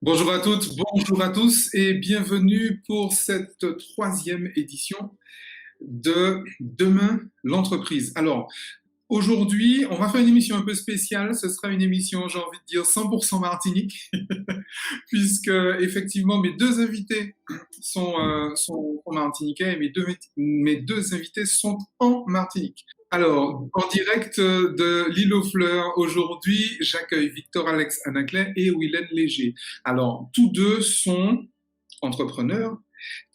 Bonjour à toutes, bonjour à tous et bienvenue pour cette troisième édition de Demain l'entreprise. Alors, aujourd'hui, on va faire une émission un peu spéciale. Ce sera une émission, j'ai envie de dire, 100% Martinique, puisque effectivement, mes deux invités sont martiniquais et mes deux invités sont en Martinique. Alors, en direct de l'île aux Fleurs, aujourd'hui, j'accueille Victor-Alex Anaclet et Willen Léger. Alors, tous deux sont entrepreneurs,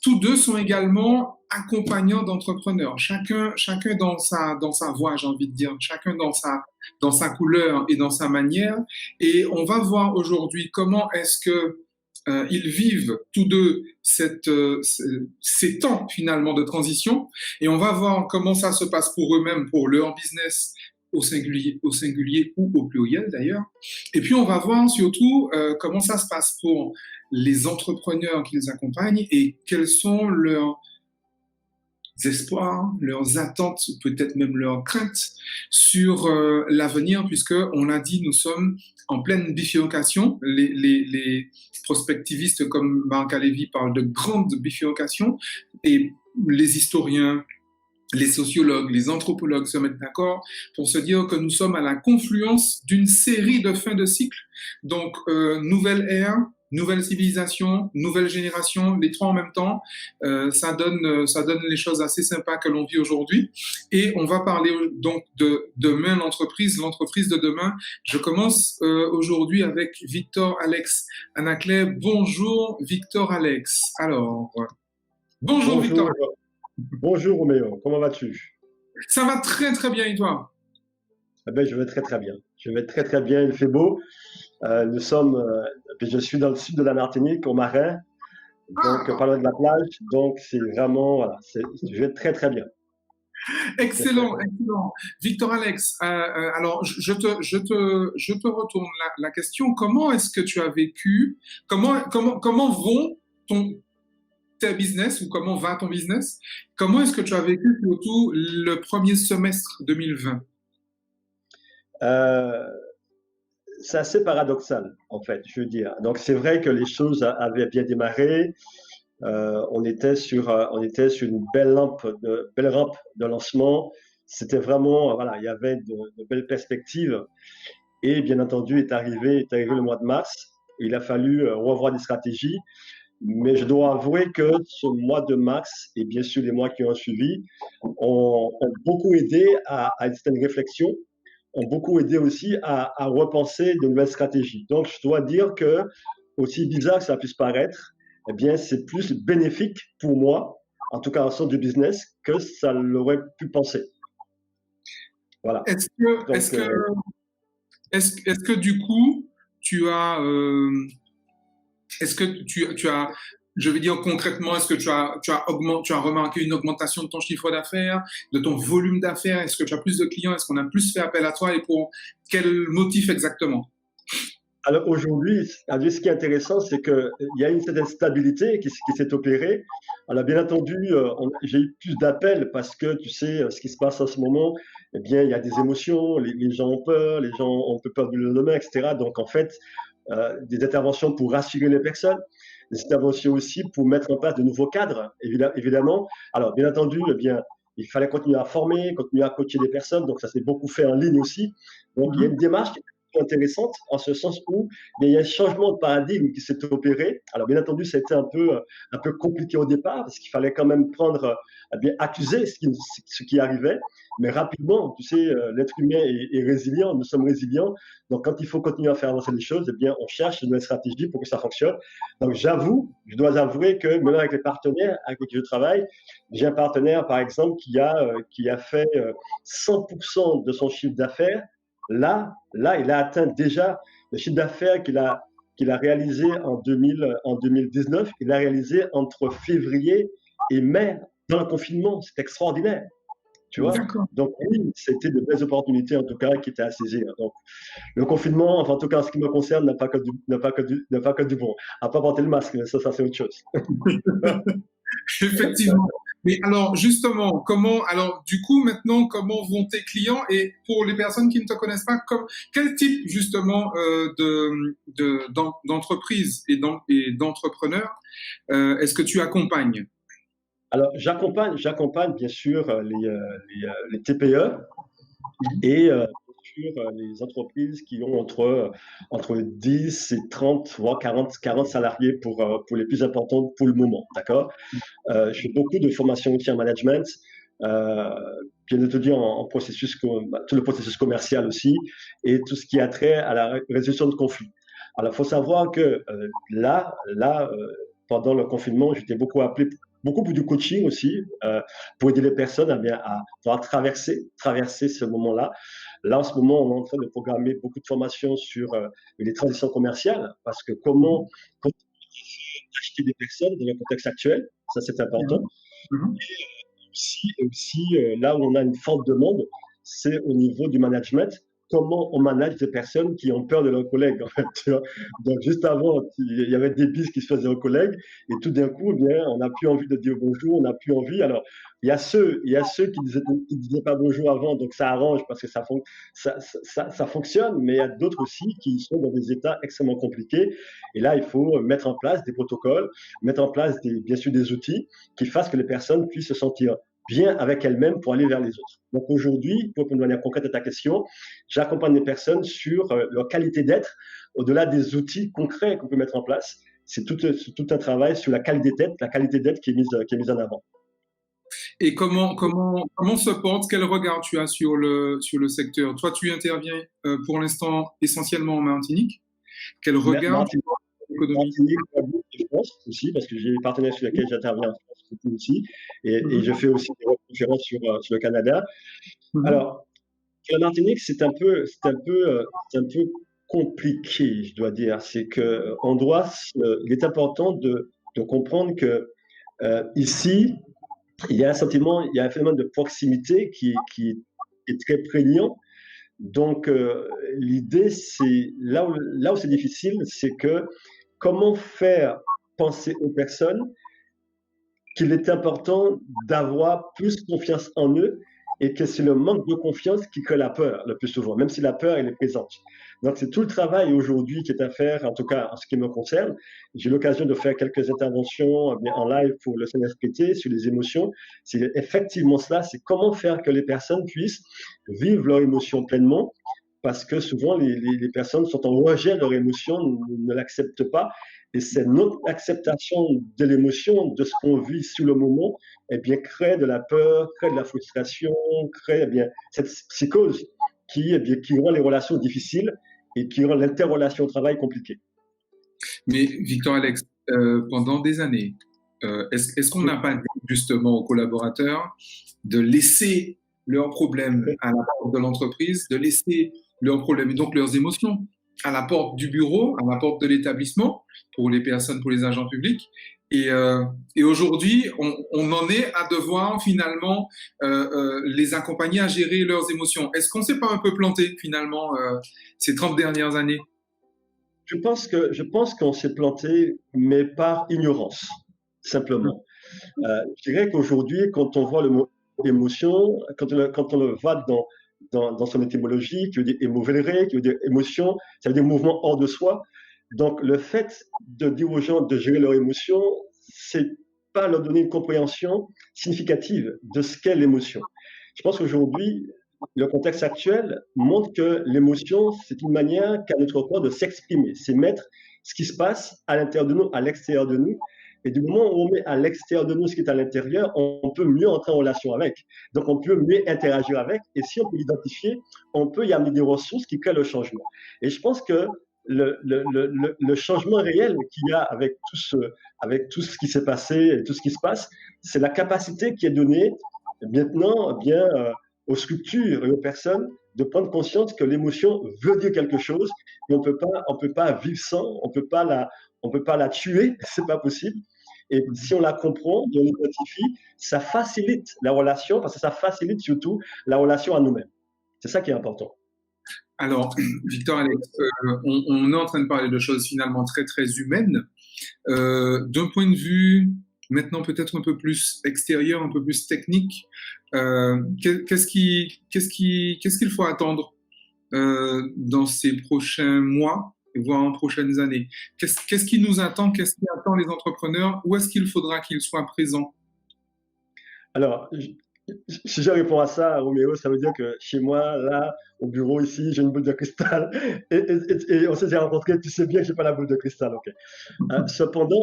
tous deux sont également accompagnants d'entrepreneurs, chacun dans sa voie, j'ai envie de dire, chacun dans sa couleur et dans sa manière. Et on va voir aujourd'hui comment est-ce que ils vivent tous deux ces temps finalement de transition, et on va voir comment ça se passe pour eux-mêmes, pour leur business au singulier ou au pluriel d'ailleurs. Et puis on va voir surtout comment ça se passe pour les entrepreneurs qui les accompagnent et quels sont leurs espoirs, leurs attentes ou peut-être même leurs craintes sur l'avenir, puisque on l'a dit, nous sommes en pleine bifurcation. Les prospectivistes comme Marc Alevi parlent de grande bifurcation, et les historiens, les sociologues, les anthropologues se mettent d'accord pour se dire que nous sommes à la confluence d'une série de fins de cycle. Donc, nouvelle ère, nouvelle civilisation, nouvelle génération, les trois en même temps, ça donne les choses assez sympas que l'on vit aujourd'hui. Et on va parler donc de demain, l'entreprise de demain. Je commence aujourd'hui avec Victor-Alex Anaclet. Bonjour Victor-Alex. Alors, bonjour Victor. Bonjour, bonjour Roméo, comment vas-tu? Ça va très très bien et toi? Eh ben, je vais très très bien. Je vais très très bien, il fait beau. Nous sommes, je suis dans le sud de la Martinique, au Marin, donc Ah, pas loin de la plage. Donc c'est vraiment, voilà, je vais très très bien. Très très excellent, bien. excellent. Victor Alex, alors je te retourne la question. Comment est-ce que tu as vécu? Comment vont tes business, ou comment va ton business? Comment est-ce que tu as vécu surtout le premier semestre 2020? Euh, c'est assez paradoxal, en fait, je veux dire. Donc c'est vrai que les choses avaient bien démarré. On était sur une belle rampe de lancement. C'était vraiment, voilà, il y avait de belles perspectives. Et bien entendu, est arrivé le mois de mars. Il a fallu revoir des stratégies. Mais je dois avouer que ce mois de mars et bien sûr les mois qui ont suivi ont beaucoup aidé à une certaine réflexion, ont beaucoup aidé aussi à repenser de nouvelles stratégies. Donc, je dois dire que, aussi bizarre que ça puisse paraître, eh bien, c'est plus bénéfique pour moi, en tout cas en sorte de business, que ça l'aurait pu penser. Voilà. Est-ce que, est-ce Donc, que, est-ce que du coup, tu as, est-ce que tu as, je veux dire concrètement, est-ce que tu as remarqué une augmentation de ton chiffre d'affaires, de ton volume d'affaires? Est-ce que tu as plus de clients? Est-ce qu'on a plus fait appel à toi, et pour quel motif exactement? Alors aujourd'hui, ce qui est intéressant, c'est qu'il y a une certaine stabilité qui s'est opérée. Alors bien entendu, j'ai eu plus d'appels parce que tu sais ce qui se passe en ce moment, eh bien il y a des émotions, les gens ont peur, les gens ont un peu peur du lendemain, etc. Donc en fait, des interventions pour rassurer les personnes, des interventions aussi pour mettre en place de nouveaux cadres, évidemment. Alors bien entendu, eh bien il fallait continuer à former, continuer à coacher des personnes, donc ça s'est beaucoup fait en ligne aussi. Donc il y a une Mhm. démarche intéressante en ce sens où il y a un changement de paradigme qui s'est opéré. Alors bien entendu, ça a été un peu compliqué au départ parce qu'il fallait quand même prendre, bien accuser ce qui arrivait, mais rapidement, tu sais, l'être humain est résilient, nous sommes résilients. Donc quand il faut continuer à faire avancer les choses, eh bien on cherche une nouvelle stratégie pour que ça fonctionne. Donc je dois avouer que maintenant avec les partenaires avec qui je travaille, j'ai un partenaire par exemple qui a fait 100% de son chiffre d'affaires. Là, il a atteint déjà le chiffre d'affaires qu'il a réalisé en 2019. Il l'a réalisé entre février et mai dans le confinement. C'est extraordinaire, tu vois. D'accord. Donc oui, c'était de belles opportunités en tout cas qui étaient à saisir. Donc le confinement, enfin en tout cas en ce qui me concerne, n'a pas que du bon. À pas porter le masque, mais ça c'est autre chose. Effectivement. Mais alors, justement, alors, du coup, maintenant, comment vont tes clients et pour les personnes qui ne te connaissent pas, quel type, justement, d'entreprise et d'entrepreneurs est-ce que tu accompagnes? Alors, j'accompagne bien sûr les TPE et bien sûr les entreprises qui ont entre 10 et 30, voire 40 salariés pour les plus importantes pour le moment. D'accord? Je fais beaucoup de formations aussi en management, euh, bien entendu en processus, tout le processus commercial aussi, et tout ce qui a trait à la résolution de conflits. Alors, il faut savoir que pendant le confinement, j'étais beaucoup appelé, beaucoup pour du coaching aussi, pour aider les personnes à pouvoir traverser ce moment-là. Là, en ce moment, on est en train de programmer beaucoup de formations sur les transitions commerciales, parce que comment acheter des personnes dans le contexte actuel, ça c'est important. Mhm. Mhm. Et aussi, là où on a une forte demande, c'est au niveau du management. Comment on manage des personnes qui ont peur de leurs collègues, en fait, tu vois. Donc, juste avant, il y avait des bises qui se faisaient aux collègues, et tout d'un coup, eh bien, on n'a plus envie de dire bonjour, on n'a plus envie. Alors, il y a ceux qui disaient pas bonjour avant, donc ça arrange parce que ça fonctionne, mais il y a d'autres aussi qui sont dans des états extrêmement compliqués. Et là, il faut mettre en place des protocoles, mettre en place bien sûr des outils qui fassent que les personnes puissent se sentir bien avec elles-mêmes pour aller vers les autres. Donc aujourd'hui, pour répondre de manière concrète à ta question, j'accompagne les personnes sur leur qualité d'être, au-delà des outils concrets qu'on peut mettre en place. C'est tout un travail sur la qualité d'être qui est mise en avant. Et comment se porte, quel regard tu as sur le secteur? Toi, tu interviens pour l'instant essentiellement en Martinique. Quel regard tu Martinique, as sur l'économie? Guadeloupe et France aussi, parce que j'ai des partenaires sur lesquels j'interviens en France beaucoup aussi, et Mhm. je fais aussi des conférences sur le Canada. Mhm. Alors, la Martinique, c'est un peu compliqué, je dois dire. C'est que il est important de comprendre que ici, il y a un phénomène de proximité qui est très prégnant. Donc, l'idée, c'est là où c'est difficile, c'est que comment faire penser aux personnes qu'il est important d'avoir plus confiance en eux et que c'est le manque de confiance qui crée la peur le plus souvent, même si la peur elle est présente. Donc c'est tout le travail aujourd'hui qui est à faire, en tout cas en ce qui me concerne. J'ai eu l'occasion de faire quelques interventions en live pour le CNFPT sur les émotions. C'est effectivement cela, c'est comment faire que les personnes puissent vivre leurs émotions pleinement, parce que souvent les personnes sont en rejet de leurs émotions, ne l'acceptent pas, et c'est notre acceptation de l'émotion, de ce qu'on vit sur le moment, eh bien, crée de la peur, crée de la frustration, crée eh bien, cette psychose qui rend les relations difficiles et qui rend l'interrelation au travail compliquée. Mais Victor Alex, pendant des années, est-ce qu'on n'a pas dit justement aux collaborateurs de laisser leurs problèmes à la porte de l'entreprise, de laisser leurs problèmes et donc leurs émotions à la porte du bureau, à la porte de l'établissement, pour les personnes, pour les agents publics. Et aujourd'hui, on en est à devoir finalement les accompagner à gérer leurs émotions. Est-ce qu'on ne s'est pas un peu planté finalement ces 30 dernières années? Je pense qu'on s'est planté, mais par ignorance, simplement. Je dirais qu'aujourd'hui, quand on voit le mot émotion, quand on le voit dans son étymologie, qui veut dire émovelere, qui veut dire émotion, ça veut dire mouvement hors de soi. Donc, le fait de dire aux gens de gérer leurs émotions, c'est pas leur donner une compréhension significative de ce qu'est l'émotion. Je pense qu'aujourd'hui, le contexte actuel montre que l'émotion, c'est une manière qu'a notre corps de s'exprimer. C'est mettre ce qui se passe à l'intérieur de nous, à l'extérieur de nous. Et du moment où on met à l'extérieur de nous ce qui est à l'intérieur, on peut mieux entrer en relation avec. Donc, on peut mieux interagir avec. Et si on peut l'identifier, on peut y amener des ressources qui créent le changement. Et je pense que le changement réel qu'il y a avec tout ce qui s'est passé et tout ce qui se passe, c'est la capacité qui est donnée maintenant aux structures et aux personnes de prendre conscience que l'émotion veut dire quelque chose et on peut pas vivre sans, on peut pas la tuer, c'est pas possible. Et si on la comprend, on l'identifie, ça facilite la relation parce que ça facilite surtout la relation à nous-mêmes. C'est ça qui est important. Alors, Victor Alex, on est en train de parler de choses finalement très très humaines. D'un point de vue maintenant peut-être un peu plus extérieur, un peu plus technique. Qu'est-ce qu'il faut attendre dans ces prochains mois, voire en prochaines années? Qu'est-ce qui nous attend? Qu'est-ce qui attend les entrepreneurs? Où est-ce qu'il faudra qu'ils soient présents? Alors, si je réponds à ça, Roméo, ça veut dire que chez moi, là, au bureau ici, j'ai une boule de cristal et on s'est déjà rencontrés, tu sais bien que j'ai pas la boule de cristal, ok. Cependant,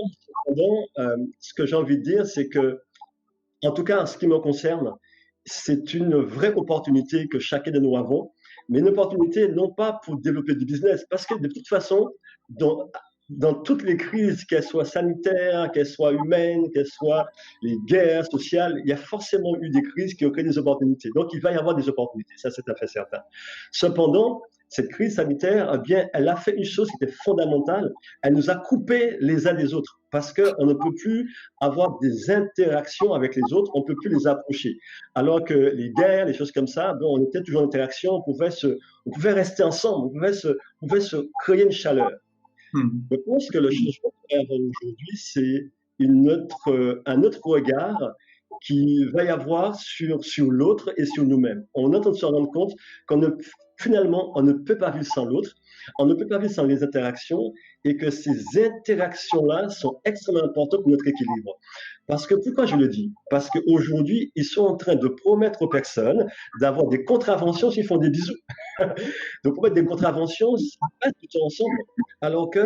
ce que j'ai envie de dire, c'est que, en tout cas, en ce qui me concerne, c'est une vraie opportunité que chacun de nous avons, mais une opportunité non pas pour développer du business, parce que de toute façon, dans, dans toutes les crises, qu'elles soient sanitaires, qu'elles soient humaines, qu'elles soient les guerres sociales, il y a forcément eu des crises qui ont créé des opportunités. Donc, il va y avoir des opportunités, ça c'est tout à fait certain. Cependant, cette crise sanitaire, eh bien, elle a fait une chose qui était fondamentale, elle nous a coupés les uns des autres, parce qu'on ne peut plus avoir des interactions avec les autres, on ne peut plus les approcher. Alors que les guerres, les choses comme ça, bon, on était toujours en interaction, on pouvait rester ensemble, on pouvait se créer une chaleur. Hmm. Je pense que le changement qu'on va avoir aujourd'hui, c'est un autre regard qui va y avoir sur l'autre et sur nous-mêmes. On est en train de se rendre compte finalement, on ne peut pas vivre sans l'autre, on ne peut pas vivre sans les interactions, et que ces interactions-là sont extrêmement importantes pour notre équilibre. Parce que, pourquoi je le dis? Parce qu'aujourd'hui, ils sont en train de promettre aux personnes d'avoir des contraventions s'ils font des bisous. De promettre des contraventions s'ils restent tout le temps ensemble. Alors que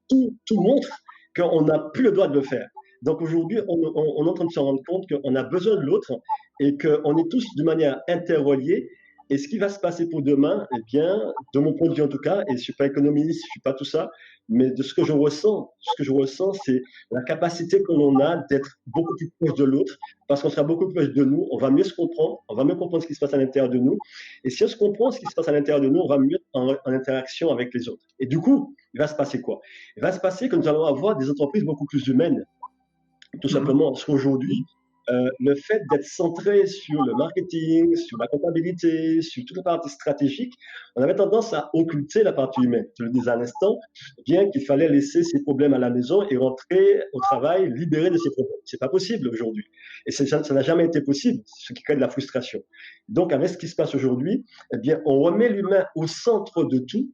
tout montre qu'on n'a plus le droit de le faire. Donc aujourd'hui, on est en train de se rendre compte qu'on a besoin de l'autre et qu'on est tous de manière interreliés. Et ce qui va se passer pour demain, eh bien, de mon point de vue en tout cas, et je ne suis pas économiste, je ne suis pas tout ça, mais de ce que je ressens, c'est la capacité que l'on a d'être beaucoup plus proche de l'autre, parce qu'on sera beaucoup plus proche de nous, on va mieux se comprendre, on va mieux comprendre ce qui se passe à l'intérieur de nous. Et si on se comprend ce qui se passe à l'intérieur de nous, on va mieux en interaction avec les autres. Et du coup, il va se passer quoi? Il va se passer que nous allons avoir des entreprises beaucoup plus humaines. Tout simplement parce qu'aujourd'hui, le fait d'être centré sur le marketing, sur la comptabilité, sur toute la partie stratégique, on avait tendance à occulter la partie humaine. Je le disais à l'instant, bien qu'il fallait laisser ses problèmes à la maison et rentrer au travail libéré de ses problèmes. C'est pas possible aujourd'hui. Et ça n'a jamais été possible, ce qui crée de la frustration. Donc, avec ce qui se passe aujourd'hui, eh bien, on remet l'humain au centre de tout,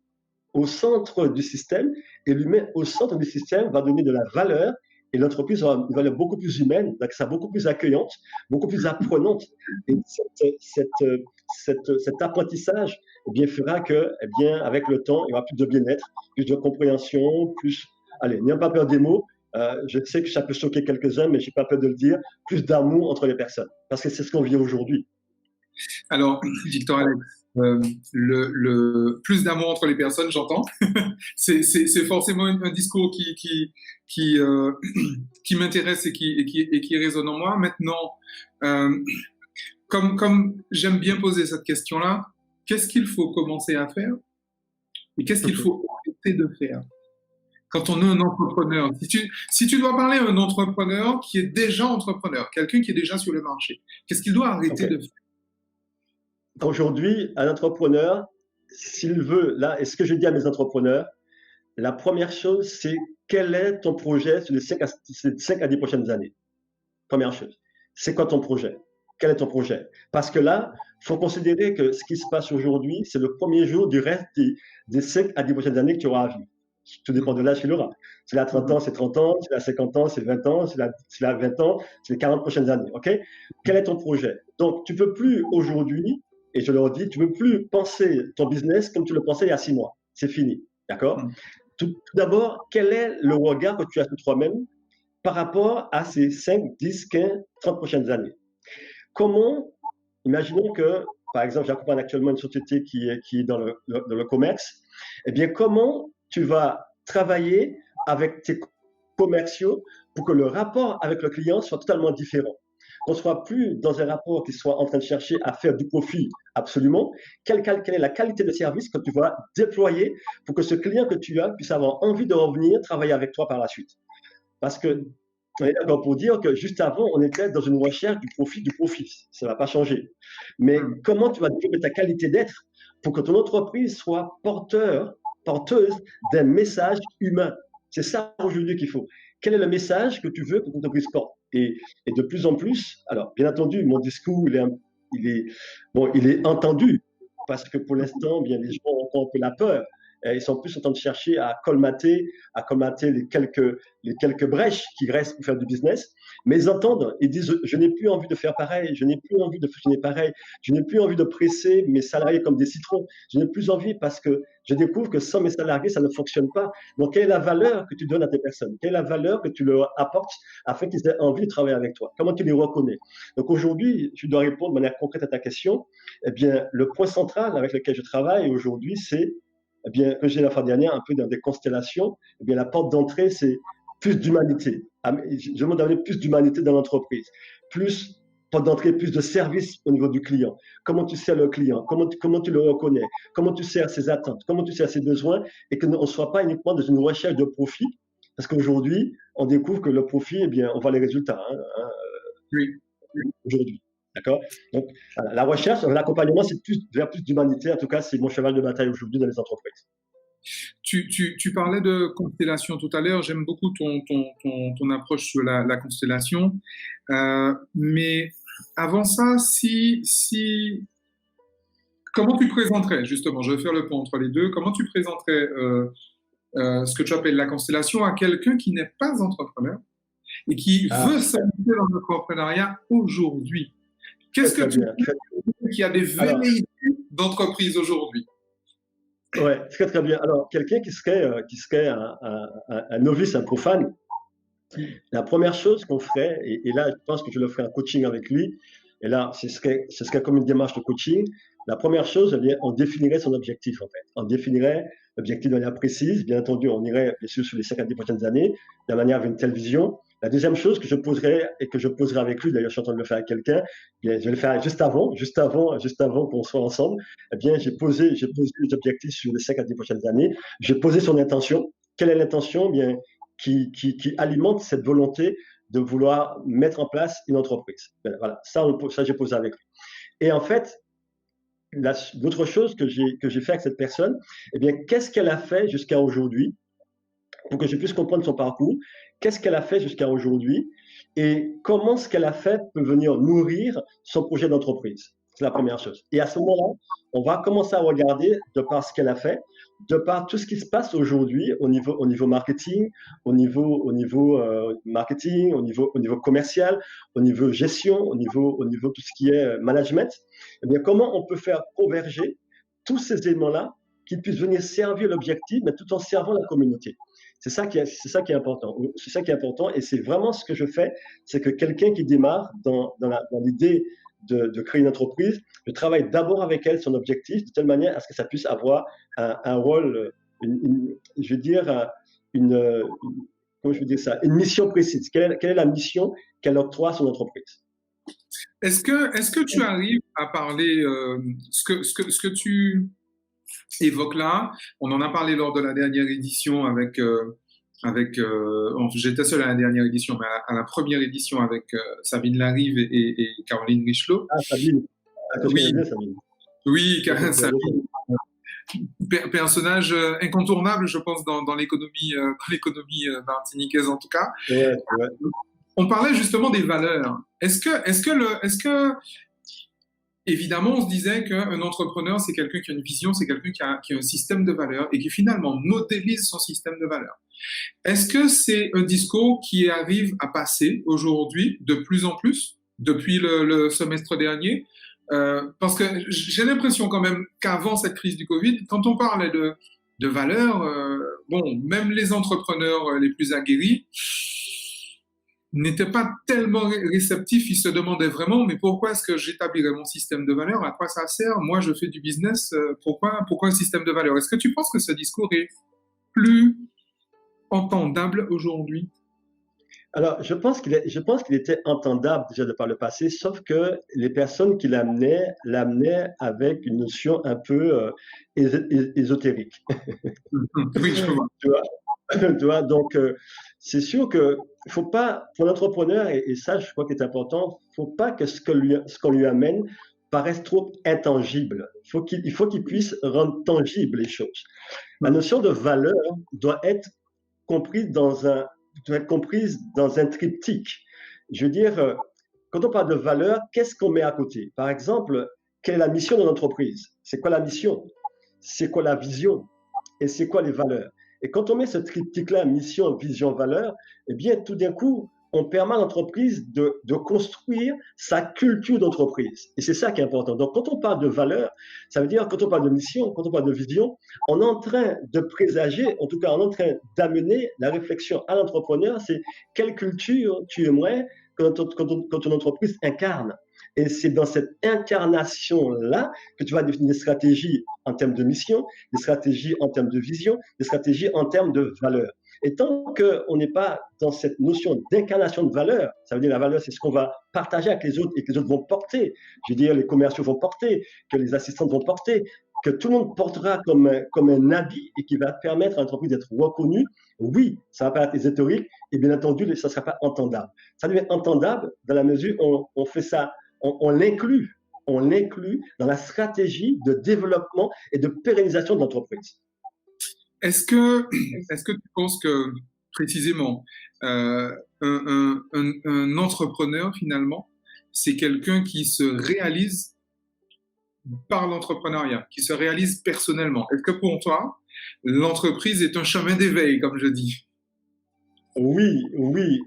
au centre du système, et l'humain au centre du système va donner de la valeur, et l'entreprise aura une valeur beaucoup plus humaine, donc ça beaucoup plus accueillante, beaucoup plus apprenante. Et cet apprentissage eh bien, fera que, eh bien, avec le temps, il y aura plus de bien-être, plus de compréhension, plus, allez, n'ayons pas peur des mots, je sais que ça peut choquer quelques-uns, mais je n'ai pas peur de le dire, plus d'amour entre les personnes, parce que c'est ce qu'on vit aujourd'hui. Alors, Victor Alex, le plus d'amour entre les personnes, j'entends. C'est forcément un discours qui, qui m'intéresse et qui résonne en moi. Maintenant, comme j'aime bien poser cette question-là, qu'est-ce qu'il faut commencer à faire et qu'est-ce qu'il faut arrêter de faire quand on est un entrepreneur? Si tu dois parler à un entrepreneur qui est déjà entrepreneur, quelqu'un qui est déjà sur le marché, qu'est-ce qu'il doit arrêter de faire? Aujourd'hui, un entrepreneur, s'il veut, là, et ce que je dis à mes entrepreneurs, la première chose, c'est quel est ton projet sur les 5 à 10 prochaines années? Première chose. C'est quoi ton projet? Quel est ton projet? Parce que là, il faut considérer que ce qui se passe aujourd'hui, c'est le premier jour du reste des 5 à 10 prochaines années que tu auras à vivre. Tout dépend de l'âge qu'il aura. S'il a 30 ans, c'est 30 ans. S'il a 50 ans, c'est 20 ans. S'il a 20 ans, c'est les 40 prochaines années. OK? Quel est ton projet? Donc, tu ne peux plus aujourd'hui, et je leur dis, tu ne peux plus penser ton business comme tu le pensais il y a 6 mois. C'est fini. D'accord? Tout d'abord, quel est le regard que tu as sur toi-même par rapport à ces 5, 10, 15, 30 prochaines années? Comment, imaginons que, par exemple, j'accompagne actuellement une société qui est dans le commerce, eh bien, comment tu vas travailler avec tes commerciaux pour que le rapport avec le client soit totalement différent? Qu'on ne soit plus dans un rapport qui soit en train de chercher à faire du profit absolument. Quelle est la qualité de service que tu vas déployer pour que ce client que tu as puisse avoir envie de revenir travailler avec toi par la suite? Parce que on est d'accord pour dire que juste avant, on était dans une recherche du profit. Ça ne va pas changer. Mais comment tu vas développer ta qualité d'être pour que ton entreprise soit porteuse d'un message humain? C'est ça aujourd'hui qu'il faut. quel est le message que tu veux que ton entreprise porte. Et de plus en plus, alors bien entendu, mon discours, il est entendu, parce que pour l'instant, bien, les gens ont encore un peu la peur. Ils sont plus en train de chercher à colmater les quelques brèches qui restent pour faire du business. Mais ils entendent, ils disent, je n'ai plus envie de faire pareil, je n'ai plus envie de fonctionner pareil, je n'ai plus envie de presser mes salariés comme des citrons, je n'ai plus envie parce que je découvre que sans mes salariés, ça ne fonctionne pas. Donc, quelle est la valeur que tu donnes à tes personnes? Quelle est la valeur que tu leur apportes afin qu'ils aient envie de travailler avec toi? Comment tu les reconnais? Donc, aujourd'hui, tu dois répondre de manière concrète à ta question. Eh bien, le point central avec lequel je travaille aujourd'hui, c'est, eh bien, que j'ai la fois dernière, un peu dans des constellations, eh bien, la porte d'entrée, c'est plus d'humanité. Je demande d'amener plus d'humanité dans l'entreprise, plus porte d'entrée, plus de service au niveau du client. Comment tu sers le client, comment tu le reconnais, comment tu sers ses attentes, comment tu sers ses besoins, et qu'on ne soit pas uniquement dans une recherche de profit, parce qu'aujourd'hui, on découvre que le profit, eh bien, on voit les résultats Oui. aujourd'hui. D'accord. Donc, la recherche, l'accompagnement, c'est plus vers plus d'humanité. En tout cas, c'est mon cheval de bataille aujourd'hui dans les entreprises. Tu parlais de constellation tout à l'heure. J'aime beaucoup ton approche sur la constellation. Mais avant ça, comment tu présenterais, justement, je vais faire le pont entre les deux, comment tu présenterais ce que tu appelles la constellation à quelqu'un qui n'est pas entrepreneur et qui veut s'investir dans l'entrepreneuriat aujourd'hui? Qu'est-ce que tu dis qui a des velléités d'entreprise aujourd'hui? Ouais, très bien. Alors, quelqu'un qui serait un novice, un profane, la première chose qu'on ferait, et là, je pense que je le ferai en coaching avec lui, et là, ce serait comme une démarche de coaching. La première chose, eh bien, on définirait son objectif, en fait. On définirait l'objectif de manière précise. Bien entendu, on irait, bien sûr, sur les 5 à 10 prochaines années, de manière avec une telle vision. La deuxième chose que je poserai et que je poserai avec lui, d'ailleurs, je suis en train de le faire avec quelqu'un, eh bien, je vais le faire juste avant qu'on soit ensemble. Eh bien, j'ai posé les objectifs sur les 5 à 10 prochaines années. J'ai posé son intention. Quelle est l'intention? Eh bien, qui alimente cette volonté de vouloir mettre en place une entreprise. Voilà, ça j'ai posé avec lui. Et en fait, l'autre chose que j'ai fait avec cette personne, eh bien, qu'est-ce qu'elle a fait jusqu'à aujourd'hui pour que je puisse comprendre son parcours? Qu'est-ce qu'elle a fait jusqu'à aujourd'hui et comment ce qu'elle a fait peut venir nourrir son projet d'entreprise? C'est la première chose. Et à ce moment-là, on va commencer à regarder, de par ce qu'elle a fait, de par tout ce qui se passe aujourd'hui au niveau marketing, au niveau marketing, au niveau commercial, au niveau gestion, au niveau tout ce qui est management, eh bien, comment on peut faire converger tous ces éléments-là qui puissent venir servir l'objectif, mais tout en servant la communauté. C'est ça qui est important. C'est ça qui est important, et c'est vraiment ce que je fais. C'est que quelqu'un qui démarre dans l'idée de créer une entreprise, je travaille d'abord avec elle son objectif, de telle manière à ce que ça puisse avoir un rôle, je veux dire, comment je veux dire ça, une mission précise. Quelle est la mission qu'elle octroie à son entreprise? Est-ce que tu arrives à parler ce que tu évoques là? On en a parlé lors de la dernière édition j'étais seul à la dernière édition, mais à la première édition avec Sabine Larive et Caroline Richelot. Ah, Sabine. Oui, Sabine. Oui, Sabine. Personnage incontournable, je pense, dans l'économie martiniquaise en tout cas. Ouais. On parlait justement des valeurs. Évidemment, on se disait qu'un entrepreneur, c'est quelqu'un qui a une vision, c'est quelqu'un qui a un système de valeurs et qui finalement modélise son système de valeurs. Est-ce que c'est un discours qui arrive à passer aujourd'hui de plus en plus depuis le semestre dernier? Parce que j'ai l'impression quand même qu'avant cette crise du Covid, quand on parlait de valeurs, même les entrepreneurs les plus aguerris n'étaient pas tellement réceptifs. Ils se demandaient vraiment, mais pourquoi est-ce que j'établirais mon système de valeurs? À quoi ça sert? Moi, je fais du business. Pourquoi un système de valeurs? Est-ce que tu penses que ce discours est plus entendable aujourd'hui? Alors, je pense qu'il était entendable déjà de par le passé, sauf que les personnes qui l'amenaient avec une notion un peu ésotérique. Oui, je vois. Tu vois, donc, c'est sûr que faut pas, pour l'entrepreneur, et ça, je crois qu'il est important, faut pas que ce qu'on lui amène paraisse trop intangible. Il faut qu'il puisse rendre tangible les choses. La notion de valeur doit être comprise doit être comprise dans un triptyque. Je veux dire, quand on parle de valeur, qu'est-ce qu'on met à côté? Par exemple, quelle est la mission de l'entreprise? C'est quoi la mission? C'est quoi la vision? Et c'est quoi les valeurs? Et quand on met ce triptyque-là, mission, vision, valeur, eh bien, tout d'un coup, on permet à l'entreprise de construire sa culture d'entreprise. Et c'est ça qui est important. Donc, quand on parle de valeur, ça veut dire, quand on parle de mission, quand on parle de vision, on est en train de présager, en tout cas, on est en train d'amener la réflexion à l'entrepreneur, c'est quelle culture tu aimerais que ton entreprise incarne. Et c'est dans cette incarnation-là que tu vas définir des stratégies en termes de mission, des stratégies en termes de vision, des stratégies en termes de valeur. Et tant qu'on n'est pas dans cette notion d'incarnation de valeur, ça veut dire la valeur, c'est ce qu'on va partager avec les autres et que les autres vont porter. Je veux dire, les commerciaux vont porter, que les assistants vont porter, que tout le monde portera comme un habit et qui va permettre à l'entreprise d'être reconnue. Oui, ça va pas être ésotérique et bien entendu, ça ne sera pas entendable. Ça devient entendable dans la mesure où on fait ça, on l'inclut dans la stratégie de développement et de pérennisation de l'entreprise. Est-ce que tu penses que, précisément, un entrepreneur, finalement, c'est quelqu'un qui se réalise par l'entrepreneuriat, qui se réalise personnellement? Est-ce que pour toi, l'entreprise est un chemin d'éveil, comme je dis? Oui, oui,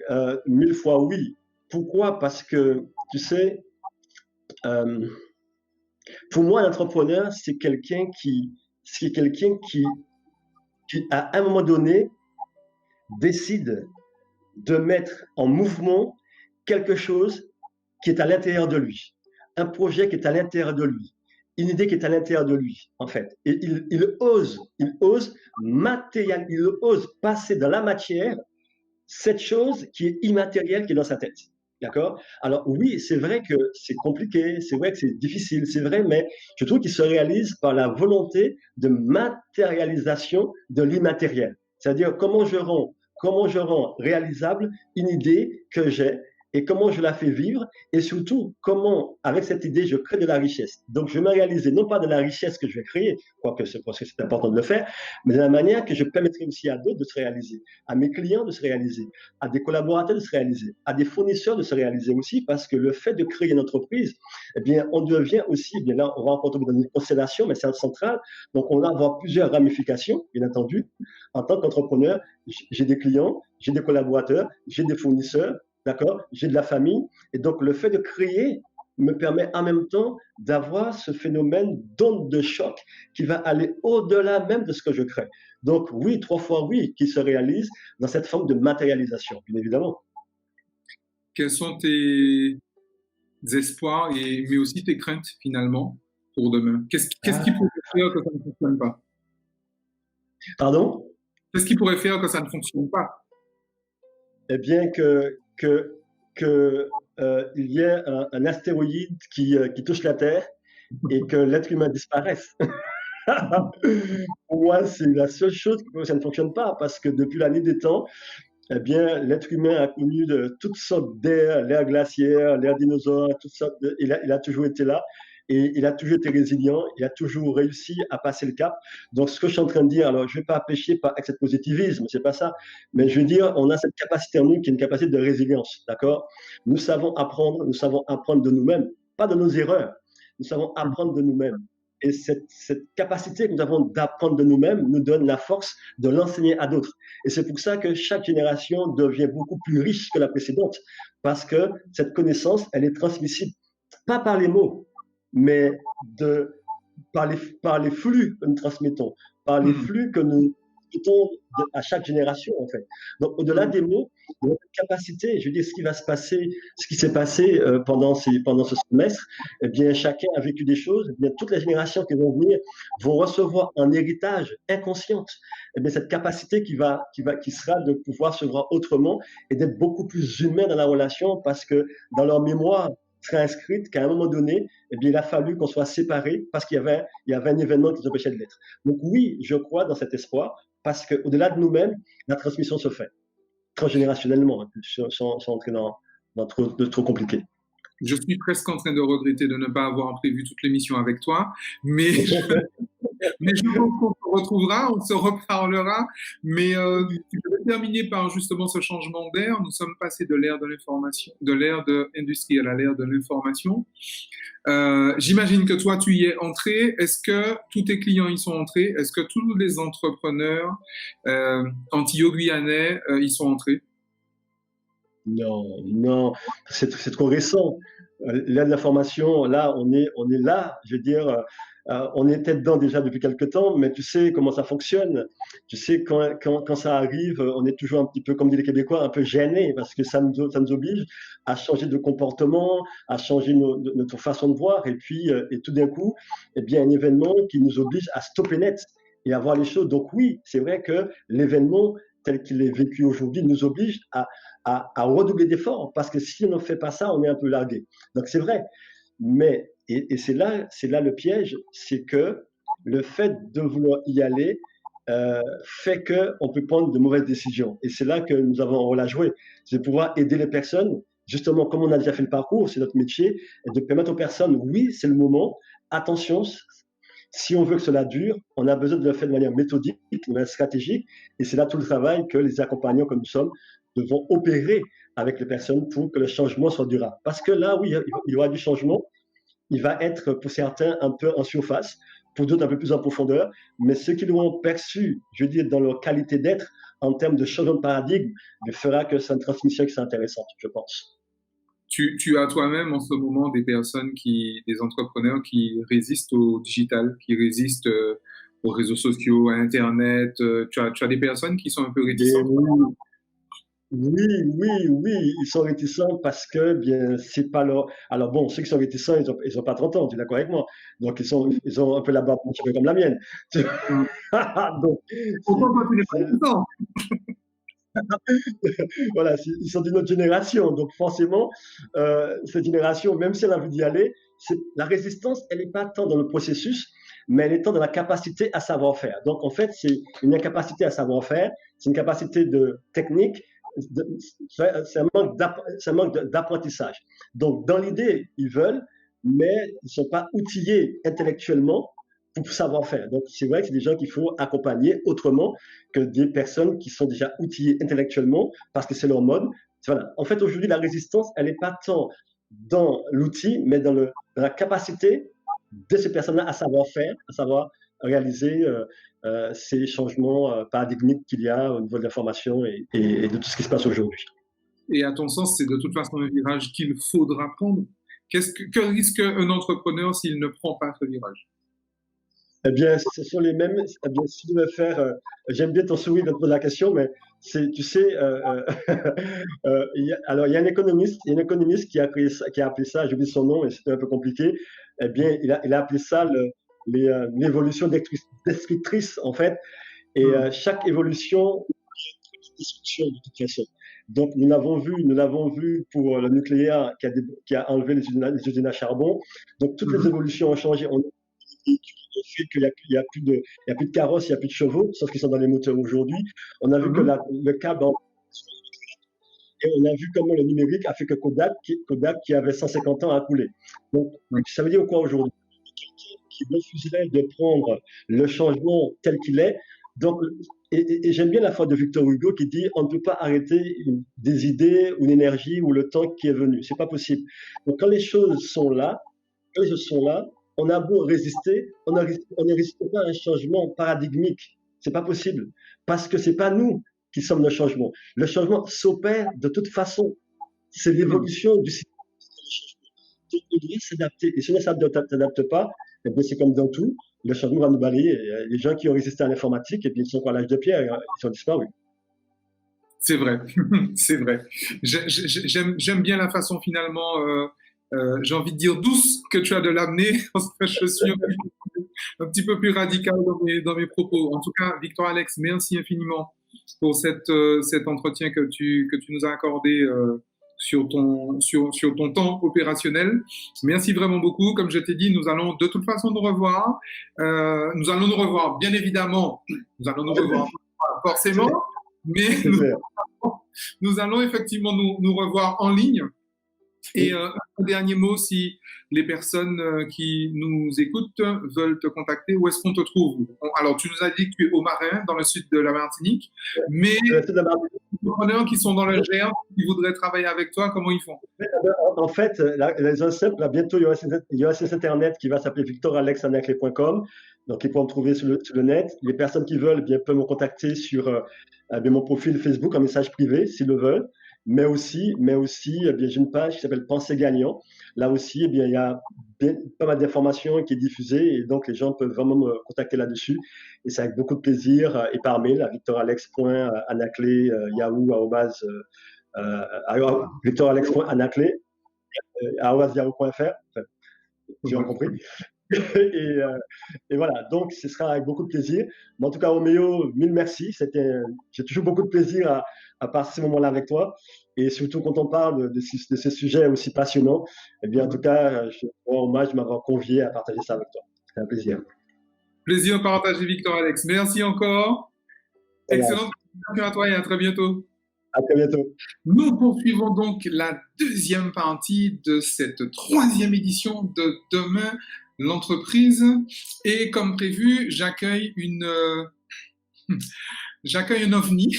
1000 fois oui. Pourquoi? Parce que, tu sais, pour moi, l'entrepreneur, c'est quelqu'un qui, à un moment donné, décide de mettre en mouvement quelque chose qui est à l'intérieur de lui, un projet qui est à l'intérieur de lui, une idée qui est à l'intérieur de lui, en fait. Et il ose il ose passer dans la matière cette chose qui est immatérielle qui est dans sa tête. D'accord? Alors oui, c'est vrai que c'est compliqué, c'est vrai que c'est difficile, c'est vrai, mais je trouve qu'il se réalise par la volonté de matérialisation de l'immatériel. C'est-à-dire comment je rends réalisable une idée que j'ai et comment je la fais vivre et surtout comment, avec cette idée, je crée de la richesse. Donc je vais me réaliser non pas de la richesse que je vais créer, quoique c'est parce que c'est important de le faire, mais de la manière que je permettrai aussi à d'autres de se réaliser, à mes clients de se réaliser, à des collaborateurs de se réaliser, à des fournisseurs de se réaliser aussi, parce que le fait de créer une entreprise, eh bien, on devient aussi, eh bien là, on va encore tomber dans une constellation, mais c'est central, donc on va avoir plusieurs ramifications, bien entendu. En tant qu'entrepreneur, j'ai des clients, j'ai des collaborateurs, j'ai des fournisseurs, d'accord, j'ai de la famille, et donc le fait de créer me permet en même temps d'avoir ce phénomène d'onde de choc qui va aller au-delà même de ce que je crée. Donc oui, 3 fois oui, qui se réalise dans cette forme de matérialisation, bien évidemment. Quels sont tes espoirs mais aussi tes craintes, finalement, pour demain? Qu'est-ce qui pourrait faire que ça ne fonctionne pas? Pardon? Qu'est-ce qui pourrait faire que ça ne fonctionne pas? Eh bien il y ait un astéroïde qui touche la Terre et que l'être humain disparaisse. Pour moi, c'est la seule chose qui fait que ça ne fonctionne pas, parce que depuis la nuit des temps, eh bien, l'être humain a connu de toutes sortes d'ères, l'ère glaciaire, l'ère dinosaure, toutes sortes il a toujours été là et il a toujours été résilient, il a toujours réussi à passer le cap. Donc, ce que je suis en train de dire, alors je ne vais pas pécher par excès de positivisme, c'est pas ça, mais je veux dire, on a cette capacité en nous qui est une capacité de résilience, d'accord? Nous savons apprendre de nous-mêmes, pas de nos erreurs. Nous savons apprendre de nous-mêmes. Et cette capacité que nous avons d'apprendre de nous-mêmes nous donne la force de l'enseigner à d'autres. Et c'est pour ça que chaque génération devient beaucoup plus riche que la précédente, parce que cette connaissance, elle est transmissible, pas par les mots, mais par les flux que nous transmettons, par les flux que nous transmettons à chaque génération, en fait. Donc, au-delà des mots, notre capacité, je veux dire, ce qui s'est passé pendant ce semestre, eh bien, chacun a vécu des choses, eh bien, toutes les générations qui vont venir vont recevoir un héritage inconscient. Eh bien, cette capacité qui sera de pouvoir se voir autrement et d'être beaucoup plus humain dans la relation, parce que dans leur mémoire, sera inscrite qu'à un moment donné, eh bien, il a fallu qu'on soit séparés parce qu'il y avait un événement qui nous empêchait de l'être. Donc oui, je crois dans cet espoir, parce qu'au-delà de nous-mêmes, la transmission se fait transgénérationnellement, sans entrer dans trop compliqué. Je suis presque en train de regretter de ne pas avoir prévu toute l'émission avec toi, mais je pense qu'on se retrouvera, on se reparlera, mais je vais terminer par justement ce changement d'ère. Nous sommes passés de l'ère de l'information, de l'ère industrielle à l'ère de l'information. J'imagine que toi, tu y es entré. Est-ce que tous tes clients y sont entrés? Est-ce que tous les entrepreneurs antillais-guyanais y sont entrés? Non, non, c'est trop récent. L'ère de l'information, là, on est là, je veux dire, on était dedans déjà depuis quelque temps, mais tu sais comment ça fonctionne. Tu sais, quand ça arrive, on est toujours un petit peu, comme disent les Québécois, un peu gêné parce que ça nous oblige à changer de comportement, à changer notre façon de voir. Et puis, et tout d'un coup, eh bien, un événement qui nous oblige à stopper net et à voir les choses. Donc oui, c'est vrai que l'événement tel qu'il est vécu aujourd'hui nous oblige à redoubler d'efforts parce que si on ne fait pas ça, on est un peu largué. Donc c'est vrai. Mais, et c'est là le piège, c'est que le fait de vouloir y aller fait qu'on peut prendre de mauvaises décisions. Et c'est là que nous avons un rôle à jouer. C'est de pouvoir aider les personnes, justement, comme on a déjà fait le parcours, c'est notre métier, et de permettre aux personnes, oui, c'est le moment, attention, si on veut que cela dure, on a besoin de le faire de manière méthodique, de manière stratégique, et c'est là tout le travail que les accompagnants que nous sommes devons opérer avec les personnes pour que le changement soit durable. Parce que là, oui, il y aura du changement, il va être pour certains un peu en surface, pour d'autres un peu plus en profondeur, mais ceux qui l'auront perçu, je veux dire, dans leur qualité d'être, en termes de changement de paradigme, fera que c'est une transmission qui est intéressante, je pense. Tu as toi-même en ce moment des entrepreneurs qui résistent au digital, qui résistent aux réseaux sociaux, à Internet. Tu as des personnes qui sont un peu réticentes. Oui, ils sont réticents parce que, bien, c'est pas leur. Alors bon, ceux qui sont réticents, ils ont pas 30 ans, tu es d'accord avec moi. Donc, ils ont un peu la barbe un petit peu comme la mienne. Donc, Pourquoi pas tu n'es pas c'est- réticent? voilà, ils sont d'une autre génération. Donc, forcément, cette génération, même si elle a envie d'y aller, la résistance, elle n'est pas tant dans le processus, mais elle est tant dans la capacité à savoir faire. Donc, en fait, c'est une incapacité à savoir faire, c'est une capacité de technique, c'est un manque d'apprentissage. Donc, dans l'idée, ils veulent, mais ils ne sont pas outillés intellectuellement pour savoir faire. Donc, c'est vrai que c'est des gens qu'il faut accompagner autrement que des personnes qui sont déjà outillées intellectuellement parce que c'est leur mode. Voilà. En fait, aujourd'hui, la résistance, elle n'est pas tant dans l'outil, mais dans la capacité de ces personnes-là à savoir faire, à savoir réaliser ces changements paradigmiques qu'il y a au niveau de l'information et de tout ce qui se passe aujourd'hui. Et à ton sens, c'est de toute façon un virage qu'il faudra prendre. Que risque un entrepreneur s'il ne prend pas ce virage? Eh bien, ce sont les mêmes. Eh bien, si tu veux faire, j'aime bien ton sourire quand tu poses la question, mais tu sais, alors il y a un économiste qui a créé ça, qui a appelé ça, j'ai oublié son nom, et c'était un peu compliqué. Eh bien, il a appelé ça l'évolution destructrice, en fait. Et chaque évolution est une destruction de toute façon. Donc, nous l'avons vu pour le nucléaire qui a enlevé les usines à charbon. Donc, toutes les évolutions ont changé. Le fait qu'il n'y a plus de carrosses, il n'y a plus de chevaux, sauf qu'ils sont dans les moteurs aujourd'hui. On a vu que le câble, et on a vu comment le numérique a fait que Kodak qui avait 150 ans, a coulé. Donc, ça veut dire quoi aujourd'hui? Qui refuserait de prendre le changement tel qu'il est. Donc, et j'aime bien la phrase de Victor Hugo qui dit on ne peut pas arrêter des idées ou une énergie ou le temps qui est venu. C'est pas possible. Donc, quand les choses sont là, on a beau résister, on ne résiste pas à un changement paradigmique. C'est pas possible. Parce que c'est pas nous qui sommes le changement. Le changement s'opère de toute façon. C'est l'évolution du système. Donc, on doit s'adapter. Et si on ne s'adapte pas, eh bien, c'est comme dans tout, le changement va nous balayer. Les gens qui ont résisté à l'informatique, et puis ils sont à l'âge de pierre, ils sont disparus. C'est vrai, c'est vrai. J'aime bien la façon finalement, j'ai envie de dire douce que tu as de l'amener, parce que je suis un petit peu plus radical dans mes propos. En tout cas, Victor Alex, merci infiniment pour cet entretien que tu nous as accordé sur ton temps opérationnel. Merci vraiment beaucoup. Comme je t'ai dit, nous allons de toute façon nous revoir. Nous allons nous revoir, bien évidemment. Nous allons nous revoir forcément, mais nous allons effectivement nous revoir en ligne. Et un dernier mot, si les personnes qui nous écoutent veulent te contacter, où est-ce qu'on te trouve? Alors, tu nous as dit que tu es au Marin, dans le sud de la Martinique, mais les entrepreneurs qui sont dans le GR, qui voudraient travailler avec toi, comment ils font? En fait, la raison simple, là, bientôt, il y aura un site internet qui va s'appeler victoralexanaclé.com. Donc, ils pourront me trouver sur le net. Les personnes qui veulent, bien, peuvent me contacter sur mon profil Facebook en message privé, s'ils le veulent. Mais aussi, bien, j'ai une page qui s'appelle Pensée Gagnant. Là aussi, bien, il y a pas mal d'informations qui est diffusée et donc les gens peuvent vraiment me contacter là-dessus. Et c'est avec beaucoup de plaisir et par mail à victoralex.anaclé, yahoo@, victoralex.anaclé, @yahoo.fr, enfin, tu as compris. Et voilà, donc ce sera avec beaucoup de plaisir. Mais en tout cas, Roméo, mille merci. J'ai toujours beaucoup de plaisir à passer ce moment-là avec toi. Et surtout quand on parle de ces sujets aussi passionnants, eh bien, en tout cas, je te rends hommage de m'avoir convié à partager ça avec toi. C'est un plaisir. Plaisir partagé, Victor Alex. Merci encore. Excellente continuation à toi et à très bientôt. À très bientôt. Nous poursuivons donc la deuxième partie de cette troisième édition de Demain l'entreprise. Et comme prévu, j'accueille un ovni.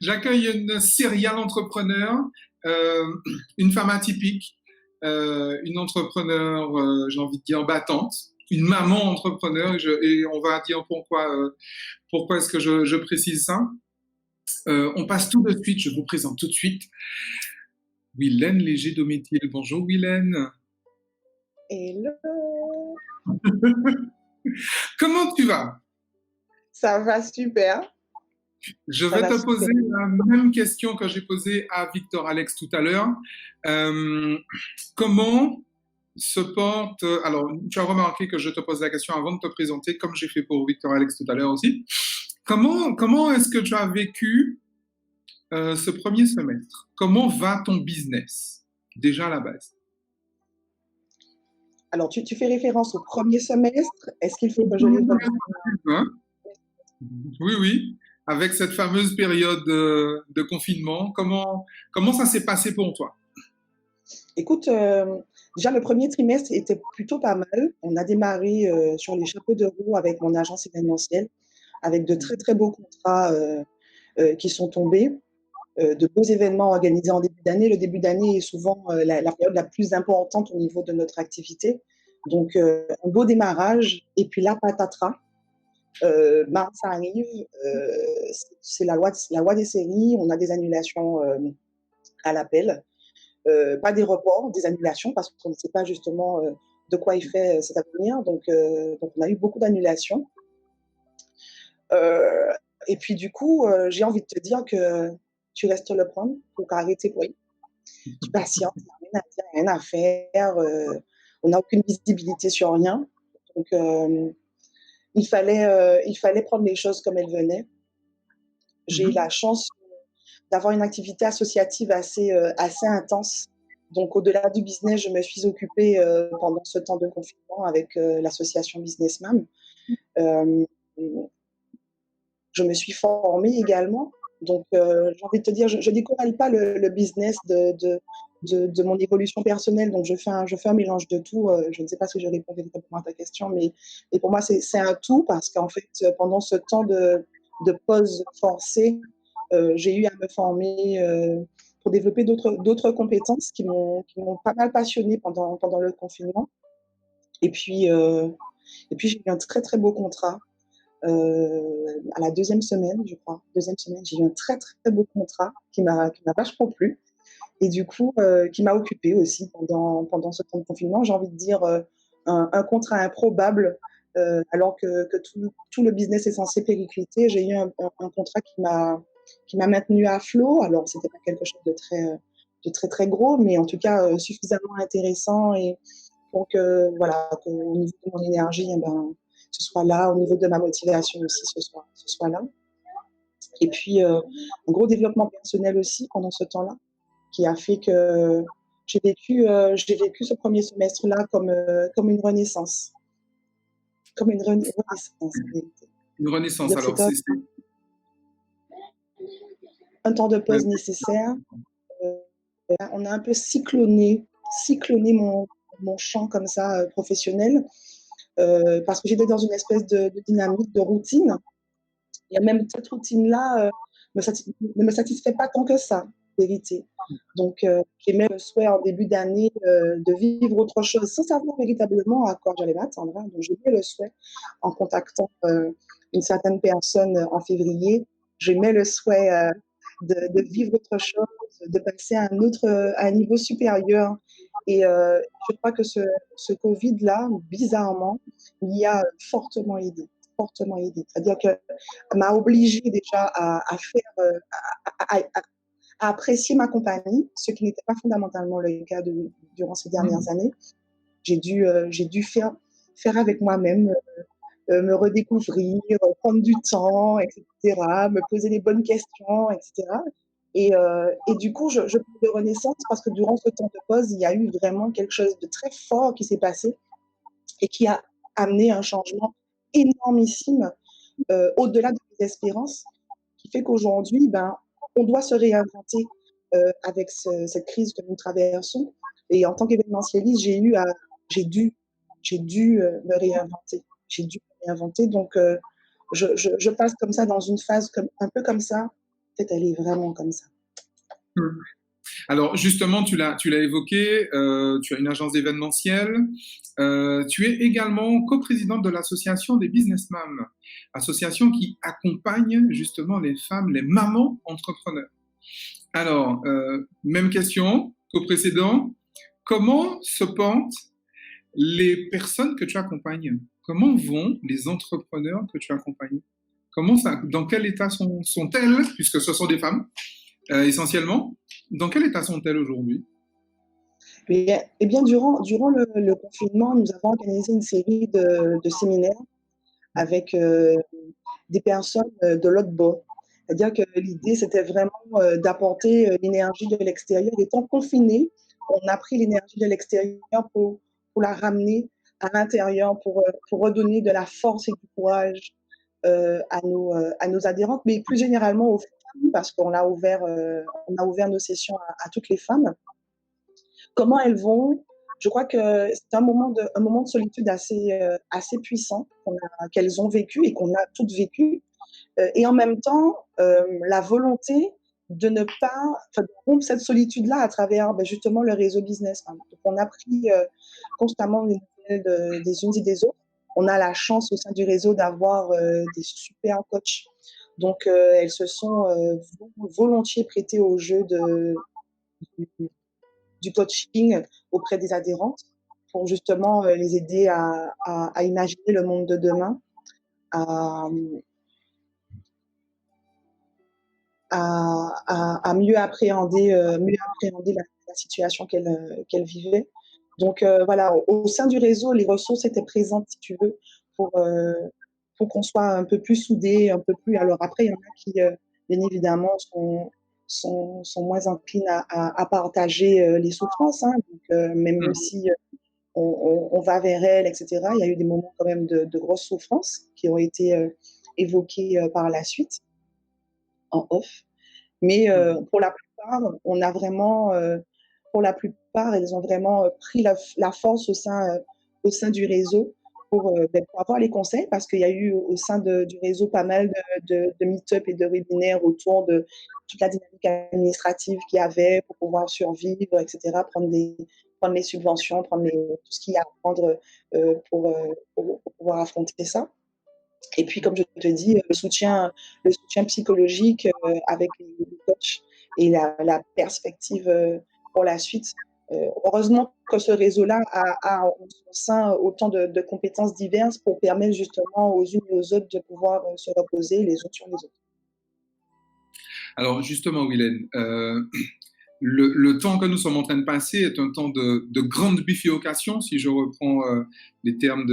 J'accueille une serial entrepreneur, une femme atypique, une entrepreneur, j'ai envie de dire, battante, une maman entrepreneur, et on va dire pourquoi est-ce que je précise ça. On passe tout de suite, je vous présente tout de suite Wilène Léger-Dométil. Bonjour Wilène. Hello. Comment tu vas? Ça va super. Je vais te poser la même question que j'ai posée à Victor Alex tout à l'heure. Comment se porte... Alors, tu as remarqué que je te pose la question avant de te présenter, comme j'ai fait pour Victor Alex tout à l'heure aussi. Comment est-ce que tu as vécu ce premier semestre? Comment va ton business, déjà à la base? Alors, tu fais référence au premier semestre. Est-ce qu'il faut que je les hein? Oui. Avec cette fameuse période de confinement, comment ça s'est passé pour toi? Écoute, déjà le premier trimestre était plutôt pas mal. On a démarré sur les chapeaux de roue avec mon agence événementielle, avec de très très beaux contrats qui sont tombés, de beaux événements organisés en début d'année. Le début d'année est souvent la période la plus importante au niveau de notre activité. Donc, un beau démarrage. Et puis là, patatras. Mars arrive, c'est la loi des séries, on a des annulations à l'appel, pas des reports, des annulations parce qu'on ne sait pas justement de quoi il fait cet avenir, donc on a eu beaucoup d'annulations. Et puis du coup, j'ai envie de te dire que tu restes le prendre pour arrêter quoi. Tu patientes, il n'y a rien à faire, on n'a aucune visibilité sur rien, donc il fallait prendre les choses comme elles venaient. J'ai eu la chance d'avoir une activité associative assez intense. Donc, au-delà du business, je me suis occupée pendant ce temps de confinement avec l'association Business Mam. Je me suis formée également. Donc, j'ai envie de te dire, je ne décorale pas le business de mon évolution personnelle. Donc, je fais un mélange de tout. Je ne sais pas si je réponds véritablement à ta question, mais pour moi, c'est un tout parce qu'en fait, pendant ce temps de pause forcée, j'ai eu à me former pour développer d'autres compétences qui m'ont pas mal passionnée pendant le confinement. Et puis j'ai eu un très, très beau contrat. À la deuxième semaine, je crois. Deuxième semaine, j'ai eu un très, très beau contrat qui m'a vachement plu. Et du coup, qui m'a occupée aussi pendant ce temps de confinement. J'ai envie de dire un contrat improbable, alors que tout le business est censé péricliter. J'ai eu un contrat qui m'a maintenue à flot. Alors, c'était pas quelque chose de très, très gros, mais en tout cas, suffisamment intéressant et pour que, voilà, qu'au niveau de mon énergie, eh ben, ce soit là, au niveau de ma motivation aussi, ce soit là. Et puis, un gros développement personnel aussi pendant ce temps-là, qui a fait que j'ai vécu ce premier semestre-là comme une renaissance. Comme une renaissance, en réalité. Une renaissance, alors c'est... Un temps de pause nécessaire, on a un peu cycloné mon champ comme ça, professionnel, parce que j'étais dans une espèce de dynamique, de routine. Et même cette routine-là ne me satisfait pas tant que ça, en vérité. Donc, j'aimais le souhait en début d'année de vivre autre chose sans savoir véritablement à quoi j'allais m'attendre, hein. Donc, j'aimais le souhait en contactant une certaine personne en février. J'aimais le souhait de vivre autre chose, de passer à un niveau supérieur. Et je crois que ce Covid-là, bizarrement, m'y a fortement aidé. Fortement aidé. C'est-à-dire que m'a obligée déjà à apprécier ma compagnie, ce qui n'était pas fondamentalement le cas durant ces dernières années. J'ai dû faire avec moi-même, me redécouvrir, prendre du temps, etc., me poser les bonnes questions, etc. Et du coup, je parle de renaissance parce que durant ce temps de pause, il y a eu vraiment quelque chose de très fort qui s'est passé et qui a amené un changement énormissime au-delà de mes espérances, qui fait qu'aujourd'hui, ben, on doit se réinventer avec cette crise que nous traversons. Et en tant qu'événementialiste, j'ai dû me réinventer. J'ai dû me réinventer. Donc, je passe comme ça dans une phase un peu comme ça. Peut-être elle est vraiment comme ça. Alors justement, tu l'as évoqué, tu as une agence d'événementiel, tu es également coprésidente de l'association des businessmams, association qui accompagne justement les femmes, les mamans entrepreneurs. Alors, même question qu'au précédent, comment se portent les personnes que tu accompagnes? Comment vont les entrepreneurs que tu accompagnes? Dans quel état sont-elles, puisque ce sont des femmes essentiellement? Dans quel état sont-elles aujourd'hui? Eh bien, durant le confinement, nous avons organisé une série de séminaires avec des personnes de l'autre bord. C'est-à-dire que l'idée, c'était vraiment d'apporter l'énergie de l'extérieur. Étant confinés, on a pris l'énergie de l'extérieur pour la ramener à l'intérieur, pour redonner de la force et du courage à nos adhérentes, mais plus généralement aux femmes, parce qu'on a ouvert nos sessions à toutes les femmes. Comment elles vont? Je crois que c'est un moment de solitude assez puissant qu'elles ont vécu et qu'on a toutes vécu. Et en même temps, la volonté de ne pas, de rompre cette solitude-là à travers justement le réseau business. Donc, on a pris constamment les nouvelles des unes et des autres. On a la chance au sein du réseau d'avoir des super coachs. Donc, elles se sont volontiers prêtées au jeu du coaching auprès des adhérentes pour justement les aider à imaginer le monde de demain, à mieux appréhender la situation qu'elle vivait. Donc voilà, au sein du réseau, les ressources étaient présentes, si tu veux, pour qu'on soit un peu plus soudés, un peu plus. Alors après, il y en a qui, bien évidemment, sont moins enclines à partager les souffrances, hein. Donc, même si on va vers elles, etc., il y a eu des moments quand même de grosses souffrances qui ont été évoqués par la suite, en off. Mais pour la plupart, pour la plupart, elles ont vraiment pris la force au sein du réseau pour avoir les conseils, parce qu'il y a eu au sein du réseau pas mal de meet-up et de webinaires autour de toute la dynamique administrative qu'il y avait pour pouvoir survivre, etc., prendre les subventions, tout ce qu'il y a à prendre pour pouvoir affronter ça. Et puis, comme je te dis, le soutien psychologique avec les coachs et la perspective pour la suite. Heureusement que ce réseau-là a en son sein autant de compétences diverses pour permettre justement aux unes et aux autres de pouvoir se reposer les unes sur les autres. Alors justement, Wilène, le temps que nous sommes en train de passer est un temps de grande bifurcation, si je reprends les termes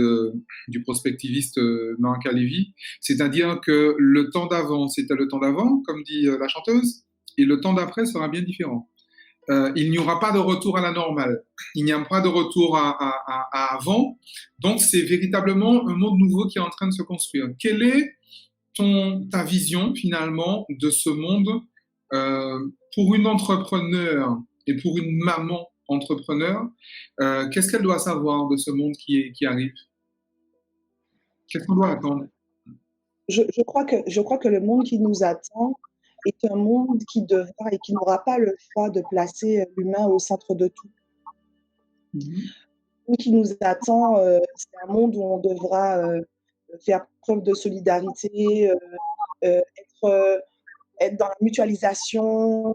du prospectiviste Noam Levy. C'est-à-dire que le temps d'avant, c'était le temps d'avant, comme dit la chanteuse, et le temps d'après sera bien différent. Il n'y aura pas de retour à la normale. Il n'y a pas de retour à avant. Donc, c'est véritablement un monde nouveau qui est en train de se construire. Quelle est ta vision, finalement, de ce monde pour une entrepreneure et pour une maman entrepreneur, qu'est-ce qu'elle doit savoir de ce monde qui arrive? Qu'est-ce qu'on doit attendre? Je crois que le monde qui nous attend est un monde qui devra et qui n'aura pas le choix de placer l'humain au centre de tout. Mhm. Le monde qui nous attend, c'est un monde où on devra faire preuve de solidarité, être, être dans la mutualisation.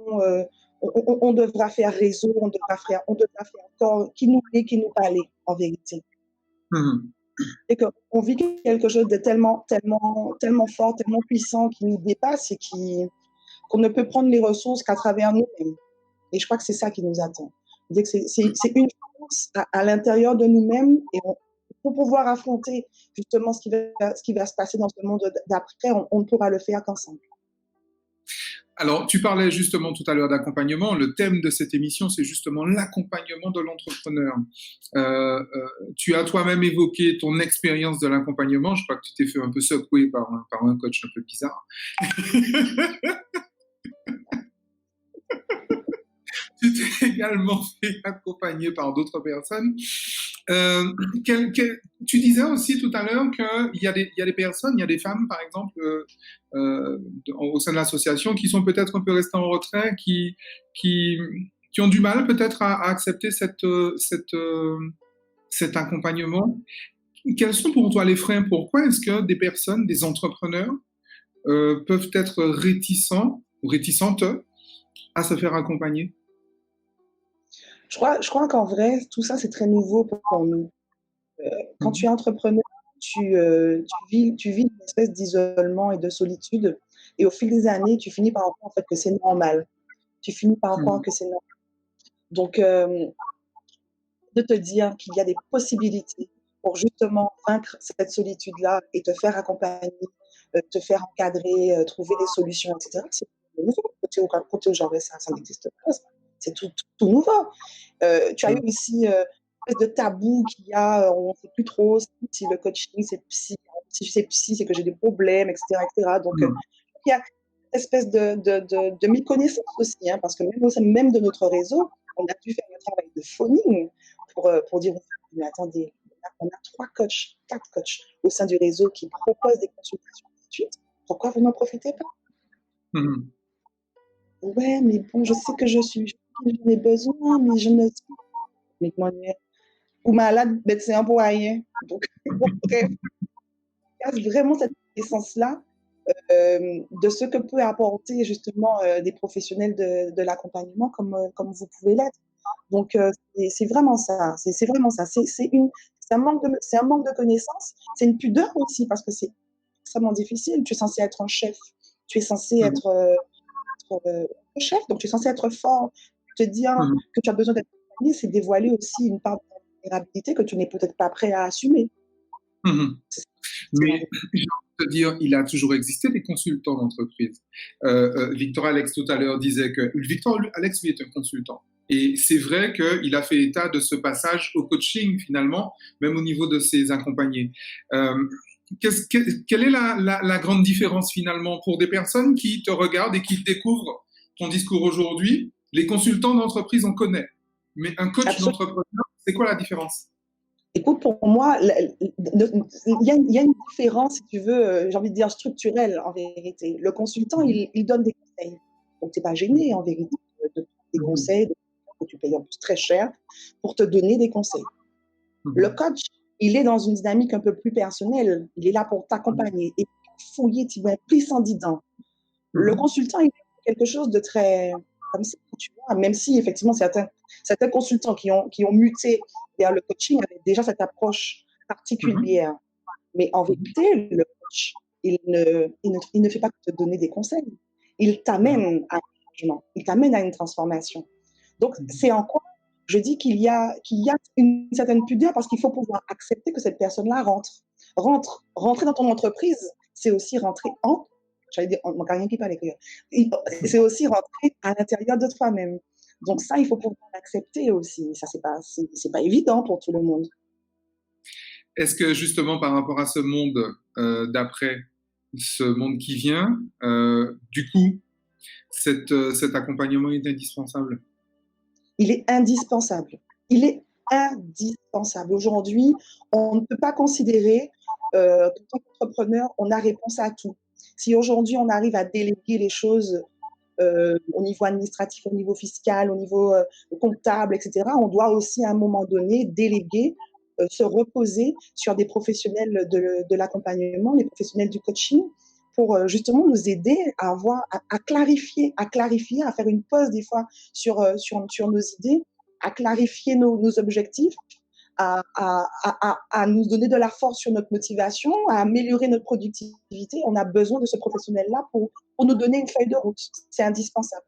On devra faire réseau, on devra faire corps, qui nous plaît, qui nous parlait, en vérité. Mhm. Et qu'on vit quelque chose de tellement fort, tellement puissant, qui nous dépasse et qu'on ne peut prendre les ressources qu'à travers nous-mêmes. Et je crois que c'est ça qui nous attend. C'est une force à l'intérieur de nous-mêmes et pour pouvoir affronter justement ce qui va se passer dans ce monde d'après, on ne pourra le faire qu'ensemble. Alors, tu parlais justement tout à l'heure d'accompagnement. Le thème de cette émission, c'est justement l'accompagnement de l'entrepreneur. Tu as toi-même évoqué ton expérience de l'accompagnement. Je crois que tu t'es fait un peu secouer par un coach un peu bizarre. Tu t'es également fait accompagner par d'autres personnes. Tu disais aussi tout à l'heure qu'il y a des personnes, il y a des femmes, par exemple, au sein de l'association, qui sont peut-être un peu restées en retrait, qui, qui ont du mal peut-être à accepter cet accompagnement. Quels sont pour toi les freins? Pourquoi est-ce que des personnes, des entrepreneurs, peuvent être réticents ou réticentes à se faire accompagner? Je crois qu'en vrai, tout ça, c'est très nouveau pour nous. Quand tu es entrepreneur, tu vis une espèce d'isolement et de solitude. Et au fil des années, tu finis par croire en fait, que c'est normal. Tu finis par croire que c'est normal. Donc, de te dire qu'il y a des possibilités pour justement vaincre cette solitude-là et te faire accompagner, te faire encadrer, trouver des solutions, etc. C'est nouveau. Côté aujourd'hui, ça n'existe pas. C'est tout nouveau. Tu as eu aussi une espèce de tabou qu'il y a, on ne sait plus trop si le coaching, c'est psy, si c'est psy, c'est que j'ai des problèmes, etc. etc. Donc, il y a une espèce de méconnaissance aussi, hein, parce que même au sein même de notre réseau, on a dû faire un travail de phoning pour dire, mais attendez, on a 4 coachs au sein du réseau qui proposent des consultations gratuites. Pourquoi vous n'en profitez pas? Ouais, mais bon, je sais que j'en ai besoin, mais je ne sais mais comment dire, ou malade, médecin pour rien. Donc, bref, il y a vraiment cette essence-là de ce que peut apporter justement des professionnels de l'accompagnement comme vous pouvez l'être. Donc, c'est vraiment ça. C'est vraiment ça. C'est un manque de connaissances. C'est une pudeur aussi parce que c'est extrêmement difficile. Tu es censé être un chef. Tu es censé être chef, donc tu es censé être fort. Te dire que tu as besoin d'être accompagné, c'est dévoiler aussi une part de vulnérabilité que tu n'es peut-être pas prêt à assumer. Mais j'ai envie de te dire, il a toujours existé des consultants d'entreprise. Victor Alex tout à l'heure disait que Victor Alex lui est un consultant. Et c'est vrai qu'il a fait état de ce passage au coaching finalement, même au niveau de ses accompagnés. Quelle est la grande différence finalement pour des personnes qui te regardent et qui découvrent ton discours aujourd'hui? Les consultants d'entreprise, on connaît. Mais un coach d'entrepreneur, c'est quoi la différence? Écoute, pour moi, il y a une différence, si tu veux, j'ai envie de dire structurelle en vérité. Le consultant, il donne des conseils. Donc, tu n'es pas gêné en vérité de donner des conseils que tu payes en plus très cher pour te donner des conseils. Le coach, il est dans une dynamique un peu plus personnelle. Il est là pour t'accompagner et fouiller, tu vas plus sans dedans. Le consultant, il est quelque chose de très, comme ça, tu vois, même si effectivement certains consultants qui ont muté vers le coaching avaient déjà cette approche particulière. Mais en vérité, le coach, il ne fait pas que te donner des conseils. Il t'amène à un changement, il t'amène à une transformation. Donc, c'est en quoi je dis qu'il y a une certaine pudeur parce qu'il faut pouvoir accepter que cette personne-là rentrer dans ton entreprise, c'est aussi rentrer j'allais dire, on n'a rien qui parle c'est aussi rentrer à l'intérieur de toi-même. Donc ça, il faut pouvoir l'accepter aussi. Ça, c'est pas évident pour tout le monde. Est-ce que justement par rapport à ce monde d'après, ce monde qui vient, du coup, cet accompagnement est indispensable? Il est indispensable. Il est indispensable. Aujourd'hui, on ne peut pas considérer qu'en tant qu'entrepreneur, on a réponse à tout. Si aujourd'hui, on arrive à déléguer les choses au niveau administratif, au niveau fiscal, au niveau comptable, etc., on doit aussi à un moment donné déléguer, se reposer sur des professionnels de l'accompagnement, les professionnels du coaching, pour justement nous aider à avoir, à clarifier, à faire une pause des fois sur nos idées, à clarifier nos objectifs, à nous donner de la force sur notre motivation, à améliorer notre productivité. On a besoin de ce professionnel-là pour nous donner une feuille de route. C'est indispensable.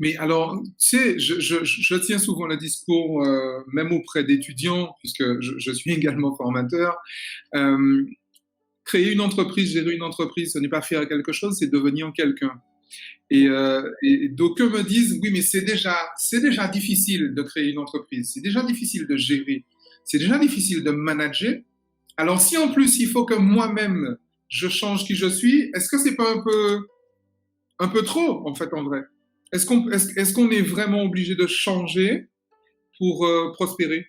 Mais alors, tu sais, je tiens souvent le discours, même auprès d'étudiants, puisque je suis également formateur. Euh, Créer une entreprise, gérer une entreprise, ce n'est pas faire quelque chose, c'est devenir quelqu'un. Et d'aucuns me disent, oui, mais c'est déjà difficile de créer une entreprise, c'est déjà difficile de gérer, c'est déjà difficile de manager. Alors, si en plus il faut que moi-même je change qui je suis, est-ce que c'est pas un peu trop, en fait, en vrai? Est-ce qu'on est vraiment obligé de changer pour prospérer?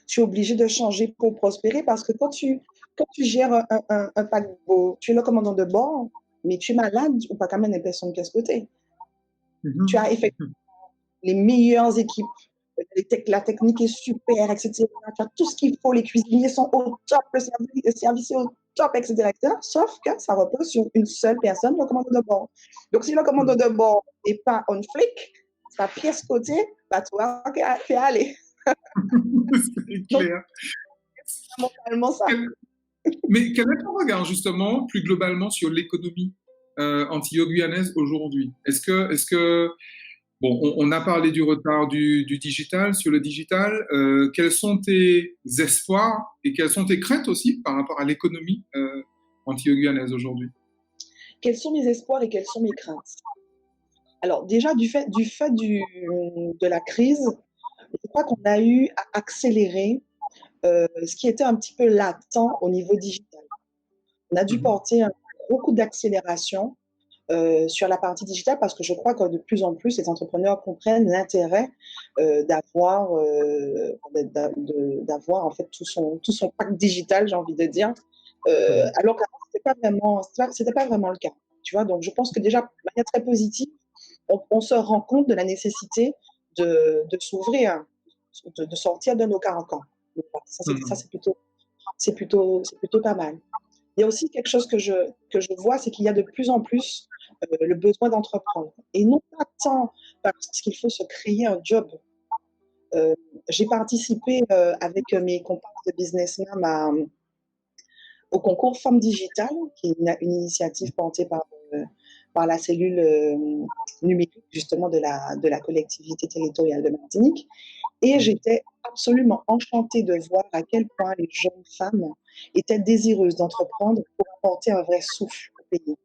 Tu es obligé de changer pour prospérer parce que quand tu gères un paquebot, tu es le commandant de bord, mais tu es malade ou pas quand même une personne de ce côté. Tu as effectivement les meilleures équipes, la technique est super, etc. Tu as tout ce qu'il faut, les cuisiniers sont au top, le service est au top, etc., etc. Sauf que ça repose sur une seule personne, le commandant de bord. Donc, si le commandant de bord n'est pas on flic, sa pièce côté, bah, toi, fais aller. C'est Donc, clair. c'est fondamentalement ça. Mais quel est ton regard justement plus globalement sur l'économie antillo-guyanaise aujourd'hui? Bon, on a parlé du retard du digital, sur le digital. Quels sont tes espoirs et quelles sont tes craintes aussi par rapport à l'économie antillo-guyanaise aujourd'hui? Quels sont mes espoirs et quelles sont mes craintes? Alors, déjà, de la crise, je crois qu'on a eu à accélérer ce qui était un petit peu latent au niveau digital. On a dû Mhm. porter un gros coup d'accélération sur la partie digitale parce que je crois que de plus en plus, les entrepreneurs comprennent l'intérêt d'avoir en fait tout son pack digital, j'ai envie de dire, Mhm. alors qu'avant, c'était pas vraiment le cas. Tu vois, donc je pense que déjà, de manière très positive, on se rend compte de la nécessité de s'ouvrir, de sortir de nos carcans. Ça, Mhm. c'est plutôt pas mal. Il y a aussi quelque chose que je vois, c'est qu'il y a de plus en plus le besoin d'entreprendre. Et non pas tant parce qu'il faut se créer un job. Euh, j'ai participé avec mes compagnes de businessmen au concours Femmes Digitales, qui est une initiative portée par la cellule numérique justement de la collectivité territoriale de Martinique. Et j'étais absolument enchantée de voir à quel point les jeunes femmes étaient désireuses d'entreprendre pour apporter un vrai souffle au pays.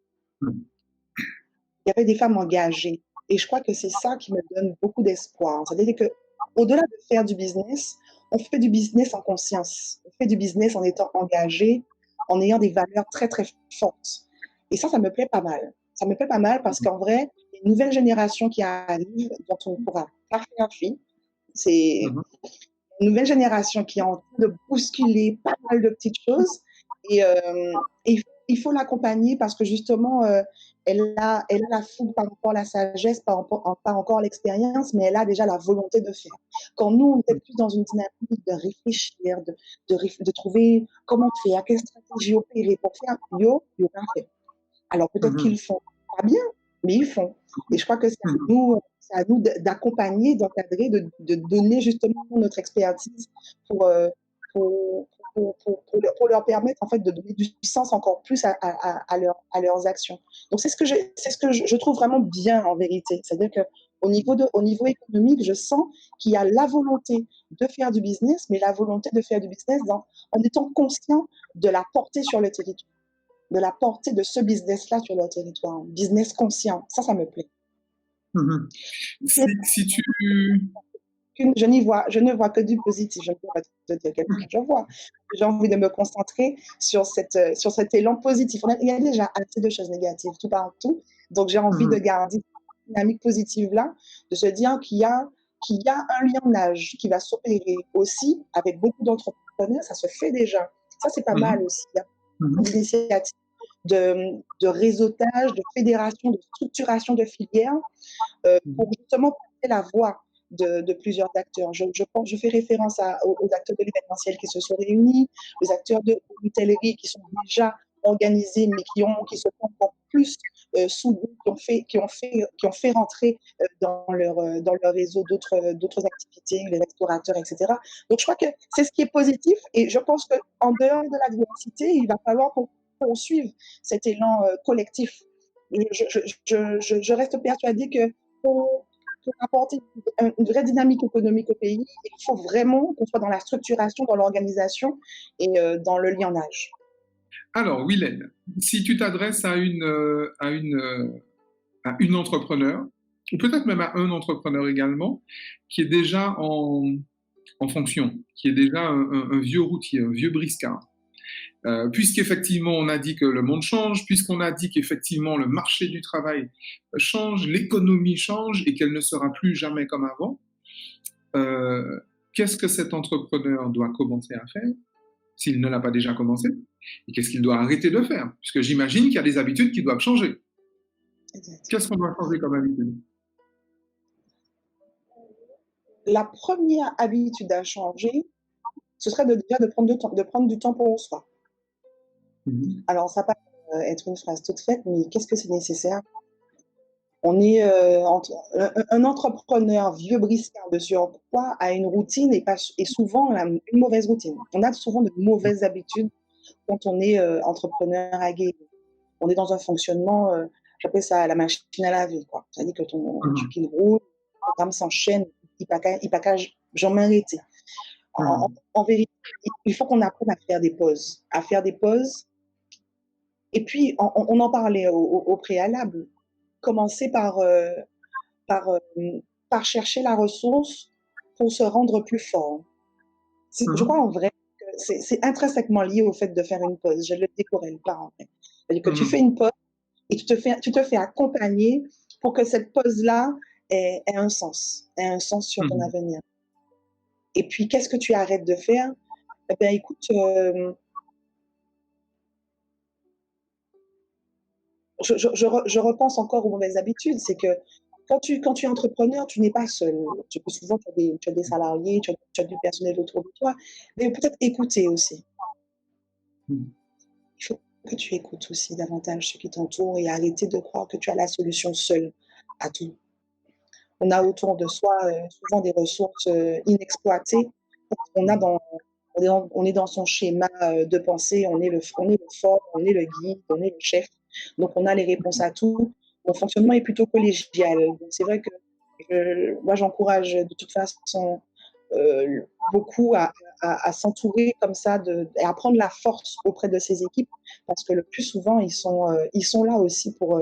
Mhm. Il y avait des femmes engagées. Et je crois que c'est ça qui me donne beaucoup d'espoir. C'est-à-dire que, au-delà de faire du business, on fait du business en conscience. On fait du business en étant engagé, en ayant des valeurs très, très fortes. Et ça me plaît pas mal. Ça me plaît pas mal parce qu'en vrai, il y a une nouvelle génération qui arrive dont on ne pourra pas faire fi. C'est Mhm. une nouvelle génération qui est en train de bousculer pas mal de petites choses. Et il faut l'accompagner parce que justement, elle a la fougue, pas encore la sagesse, pas encore l'expérience, mais elle a déjà la volonté de faire. Quand nous, on était plus dans une dynamique de réfléchir, de trouver comment faire, quelle stratégie opérer pour faire, yo, pas fait. Alors peut-être qu'ils Mhm. font pas bien, mais ils font. Et je crois que Mhm. c'est à nous d'accompagner, d'encadrer, de donner justement notre expertise pour, pour leur permettre en fait de donner du sens encore plus à leurs actions. Donc c'est ce que je trouve vraiment bien en vérité. C'est-à-dire que au niveau économique, je sens qu'il y a la volonté de faire du business, mais la volonté de faire du business en étant conscient de la portée sur le territoire, de la portée de ce business-là sur leur territoire. Business conscient, ça me plaît. Mhm. Si tu... Je ne vois que du positif, je ne peux pas te dire quelque chose, je vois. J'ai envie de me concentrer sur cet élan positif. Il y a déjà assez de choses négatives tout partout, donc j'ai envie de Mhm. garder dynamique positive-là, de se dire qu'il y a un lionnage qui va s'opérer aussi avec beaucoup d'entrepreneurs. Ça se fait déjà. Ça, c'est pas mal Mhm. aussi. Il y a Mhm. beaucoup d'initiatives de réseautage, de fédération, de structuration de filières pour justement porter la voix de plusieurs acteurs. Je fais référence aux acteurs de l'événementiel qui se sont réunis, aux acteurs de l'hôtellerie qui sont déjà organisés, mais qui se font encore plus soudés, qui ont fait rentrer dans leur réseau d'autres activités, les restaurateurs, etc. Donc, je crois que c'est ce qui est positif et je pense qu'en dehors de la diversité, il va falloir qu'on poursuive cet élan collectif. Je reste persuadée que pour apporter une vraie dynamique économique au pays, il faut vraiment qu'on soit dans la structuration, dans l'organisation et dans le lionnage. Alors, Willen, si tu t'adresses à une entrepreneur, ou peut-être même à un entrepreneur également, qui est déjà en fonction, qui est déjà un vieux routier, un vieux briscard, puisqu'effectivement on a dit que le monde change, puisqu'on a dit qu'effectivement le marché du travail change, l'économie change et qu'elle ne sera plus jamais comme avant, euh, qu'est-ce que cet entrepreneur doit commencer à faire s'il ne l'a pas déjà commencé? Et qu'est-ce qu'il doit arrêter de faire? Puisque j'imagine qu'il y a des habitudes qui doivent changer. Qu'est-ce qu'on doit changer comme habitude? La première habitude à changer, ce serait déjà de prendre du temps pour soi. Mhm. Alors, ça peut être une phrase toute faite, mais qu'est-ce que c'est nécessaire? On est un entrepreneur vieux briscard de surcroît a une routine et souvent une mauvaise routine. On a souvent de mauvaises habitudes quand on est entrepreneur aguerri. On est dans un fonctionnement, j'appelle ça la machine à laver, quoi. C'est-à-dire que tu Mhm. piles roule, le programme s'enchaîne, il package, j'en arrêté. Mhm. En vérité, il faut qu'on apprenne à faire des pauses. Et puis, on en parlait au préalable. Commencer par, par chercher la ressource pour se rendre plus fort. Je crois Mhm. en vrai que c'est intrinsèquement lié au fait de faire une pause. Je ne le décorrèle pas en fait. C'est-à-dire que tu fais Mhm. une pause et tu te fais accompagner pour que cette pause-là ait un sens sur ton Mhm. avenir. Et puis, qu'est-ce que tu arrêtes de faire? Eh bien, écoute, je repense encore aux mauvaises habitudes. C'est que quand tu es entrepreneur, tu n'es pas seul. Souvent, tu as des salariés, tu as du personnel autour de toi, mais peut-être écouter aussi. Mhm. Il faut que tu écoutes aussi davantage ceux qui t'entourent et arrêter de croire que tu as la solution seule à tout. On a autour de soi souvent des ressources inexploitées. On, a dans, on est dans son schéma de pensée, on est le fort, on est le guide, on est le chef. Donc, on a les réponses à tout. Mon fonctionnement est plutôt collégial. Donc, c'est vrai que moi, j'encourage de toute façon beaucoup à s'entourer comme ça et à prendre la force auprès de ses équipes parce que le plus souvent, ils sont là aussi pour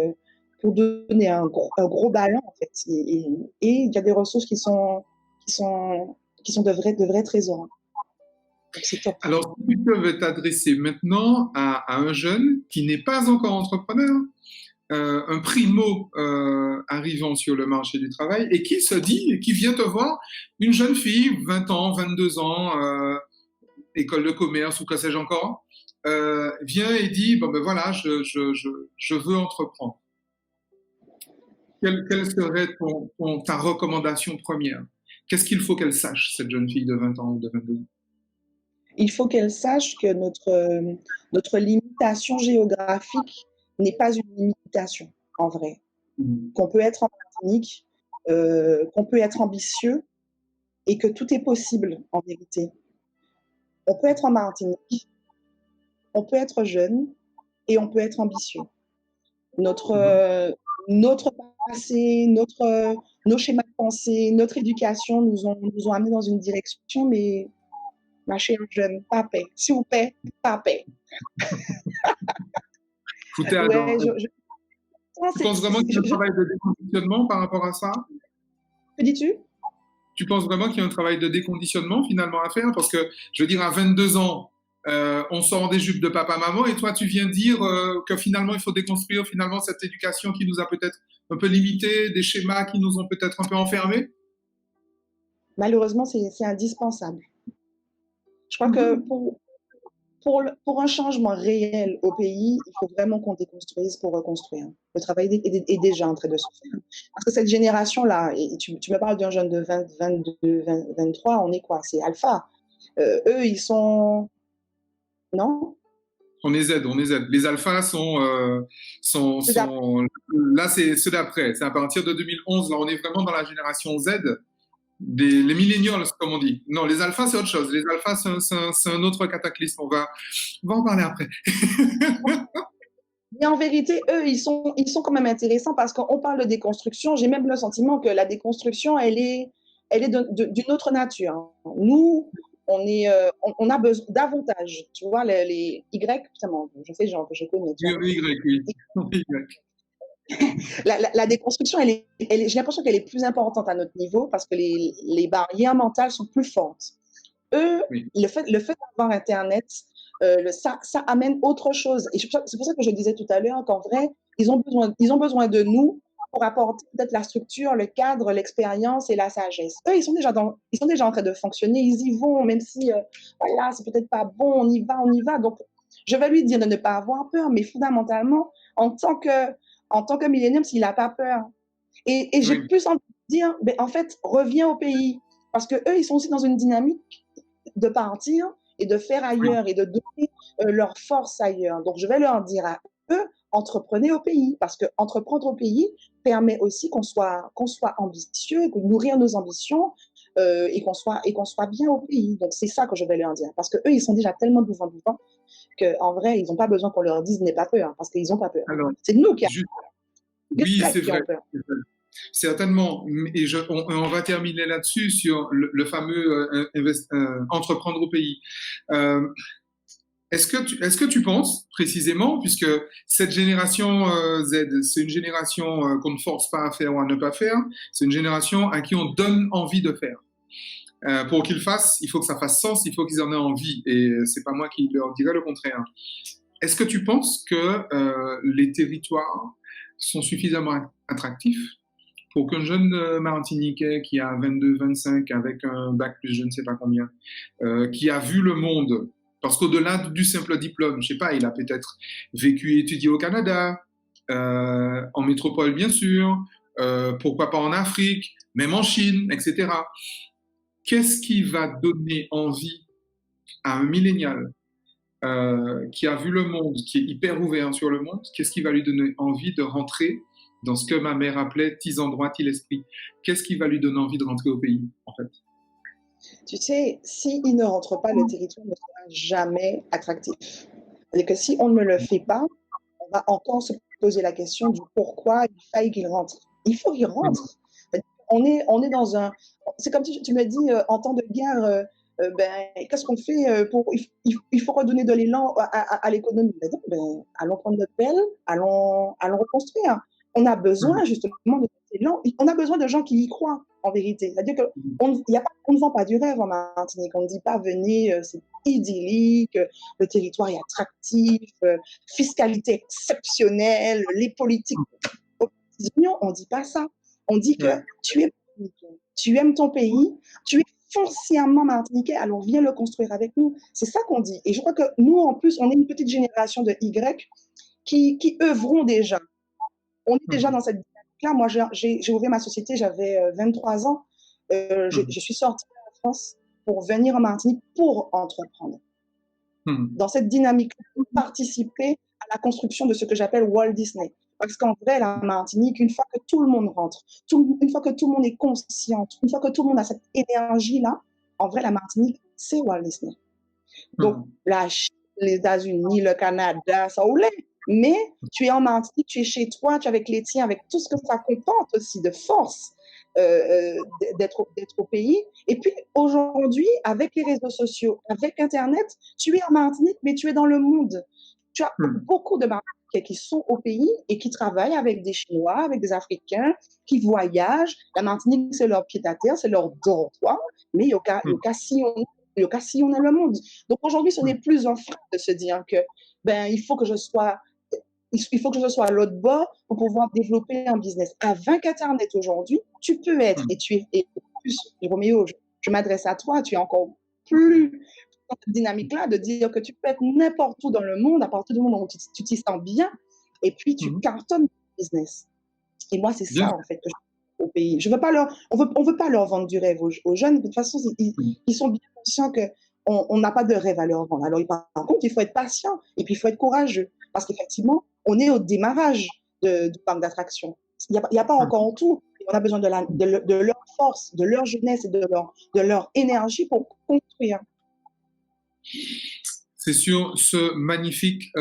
donner un gros ballon en fait. Et il y a des ressources qui sont, qui sont de vrais trésors. Donc, c'est top. Alors, si tu peux t'adresser maintenant à un jeune qui n'est pas encore entrepreneur, un primo arrivant sur le marché du travail et qui se dit, qui vient te voir, une jeune fille, 20 ans, 22 ans, école de commerce ou que sais-je encore, vient et dit, bon ben voilà, je veux entreprendre. Quelle serait ta recommandation première? Qu'est-ce qu'il faut qu'elle sache, cette jeune fille de 20 ans ou de 22 ans? Il faut qu'elle sache que notre limitation géographique n'est pas une limitation en vrai. Mhm. Qu'on peut être en Martinique, qu'on peut être ambitieux et que tout est possible en vérité. On peut être en Martinique, on peut être jeune et on peut être ambitieux. Notre, Mhm. notre passé, nos schémas de pensée, notre éducation nous ont amenés dans une direction, mais ma chère jeune, pas paix. S'il vous plaît, pas paix. Foutez à Ouais, dents. non, Tu penses vraiment qu'il y a un travail de déconditionnement par rapport à ça? que dis-tu? Tu penses vraiment qu'il y a un travail de déconditionnement finalement à faire? Parce que, je veux dire, à 22 ans, on sort des jupes de papa-maman et toi, tu viens dire que finalement, il faut déconstruire finalement cette éducation qui nous a peut-être un peu limités, des schémas qui nous ont peut-être un peu enfermés? Malheureusement, c'est indispensable. Je crois que pour un changement réel au pays, il faut vraiment qu'on déconstruise pour reconstruire. Le travail est déjà en train de se faire. Parce que cette génération-là, et tu me parles d'un jeune de 20, 22, 20, 23, on est quoi? C'est alpha. Eux, ils sont... Non? On est Z, on est Z. Les alphas C'est d'après. là, c'est ceux d'après. C'est à partir de 2011. Là, on est vraiment dans la génération Z, les millennials, comme on dit. Non, les alphas, c'est autre chose. Les alphas, c'est un autre cataclysme. On va en parler après. Mais en vérité, eux, ils sont quand même intéressants parce qu'on parle de déconstruction. J'ai même le sentiment que la déconstruction, elle est d'une autre nature. Nous, on a besoin davantage. Tu vois, les Y, putain, je sais, genre, que je connais. Tu vois. Oui. Y. La déconstruction, j'ai l'impression qu'elle est plus importante à notre niveau parce que les barrières mentales sont plus fortes. Eux, Oui. le fait d'avoir Internet, ça amène autre chose. Et c'est pour ça que je disais tout à l'heure qu'en vrai, ils ont besoin de nous pour apporter peut-être la structure, le cadre, l'expérience et la sagesse. Eux, ils sont déjà en train de fonctionner, ils y vont, même si, voilà, c'est peut-être pas bon, on y va. Donc, je vais lui dire de ne pas avoir peur, mais fondamentalement, en tant que millénium, s'il n'a pas peur. Et j'ai Oui. plus envie de dire, ben, en fait, reviens au pays. Parce que eux, ils sont aussi dans une dynamique de partir et de faire ailleurs et de donner leur force ailleurs. Donc, je vais leur dire à eux, entreprenez au pays, parce que entreprendre au pays permet aussi qu'on soit ambitieux, qu'on nourrir nos ambitions et qu'on soit bien au pays. Donc, c'est ça que je vais leur dire, parce que eux, ils sont déjà tellement devant qu'en vrai, ils n'ont pas besoin qu'on leur dise n'aie pas peur, parce qu'ils n'ont pas peur. Alors, C'est nous qui oui, c'est ont vrai. peur. Certainement. Et on va terminer là-dessus sur le fameux entreprendre au pays. Est-ce que tu penses précisément, puisque cette génération Z, c'est une génération qu'on ne force pas à faire ou à ne pas faire, c'est une génération à qui on donne envie de faire. Pour qu'ils fassent, il faut que ça fasse sens, il faut qu'ils en aient envie. Et c'est pas moi qui leur dirais le contraire. Est-ce que tu penses que les territoires sont suffisamment attractifs pour qu'un jeune Martiniquais qui a 22, 25, avec un bac plus je ne sais pas combien, qui a vu le monde, parce qu'au-delà du simple diplôme, je sais pas, il a peut-être vécu et étudié au Canada, en métropole bien sûr, pourquoi pas en Afrique, même en Chine, etc. Qu'est-ce qui va donner envie à un millénial qui a vu le monde, qui est hyper ouvert sur le monde, qu'est-ce qui va lui donner envie de rentrer dans ce que ma mère appelait tisant droit, l'esprit? Qu'est-ce qui va lui donner envie de rentrer au pays, en fait? Tu sais, s'il ne rentre pas, le territoire ne sera jamais attractif. C'est-à-dire que si on ne le fait pas, on va encore se poser la question du pourquoi il faille qu'il rentre. Il faut qu'il rentre. On est dans un... C'est comme si tu me dis, en temps de guerre, ben, qu'est-ce qu'on fait pour... Il faut redonner de l'élan à l'économie. Ben, donc, ben, allons prendre notre pelle, allons reconstruire. On a besoin justement de cet élan. On a besoin de gens qui y croient, en vérité. C'est-à-dire qu'on ne vend pas du rêve en Martinique. On ne dit pas, venez, c'est idyllique, le territoire est attractif, fiscalité exceptionnelle, les politiques aux petites unions. On ne dit pas ça. On dit que tu aimes ton pays, tu es foncièrement martiniquais, alors viens le construire avec nous. C'est ça qu'on dit. Et je crois que nous, en plus, on est une petite génération de Y qui œuvront déjà. On est déjà dans cette dynamique-là. Moi, j'ai ouvert ma société, j'avais 23 ans. Je suis sortie de la France pour venir en Martinique pour entreprendre. Dans cette dynamique, pour participer à la construction de ce que j'appelle Walt Disney. Parce qu'en vrai, la Martinique, une fois que tout le monde rentre, une fois que tout le monde est conscient, une fois que tout le monde a cette énergie-là, en vrai, la Martinique, c'est Walt Disney. Donc, la Chine, les États-Unis, le Canada, ça ou mais tu es en Martinique, tu es chez toi, tu es avec les tiens, avec tout ce que ça comporte aussi de force d'être au pays. Et puis aujourd'hui, avec les réseaux sociaux, avec Internet, tu es en Martinique, mais tu es dans le monde. Tu as beaucoup de Martiniquais qui sont au pays et qui travaillent avec des Chinois, avec des Africains, qui voyagent. La Martinique, c'est leur pied-à-terre, c'est leur dortoir, mais il y a sillonner le monde. Donc aujourd'hui, ce n'est plus un frein de se dire que il faut que je sois il faut que je sois à l'autre bord pour pouvoir développer un business. Avec Internet aujourd'hui, tu peux être, et tu es, et plus, Roméo, je m'adresse à toi, tu es encore plus dans cette dynamique-là de dire que tu peux être n'importe où dans le monde, à partir du moment où tu t'y sens bien, et puis tu cartonnes ton business. Et moi, c'est Bien. ça, en fait, que je veux au pays. Je veux pas leur, on veut pas leur vendre du rêve aux jeunes. De toute façon, ils sont bien conscients que on n'a pas de rêve à leur vendre. Alors, par contre, il faut être patient et puis il faut être courageux. Parce qu'effectivement, on est au démarrage du parc d'attractions. Il n'y a pas encore tout. On a besoin de leur force, de leur jeunesse et de leur énergie pour construire. C'est sur ce magnifique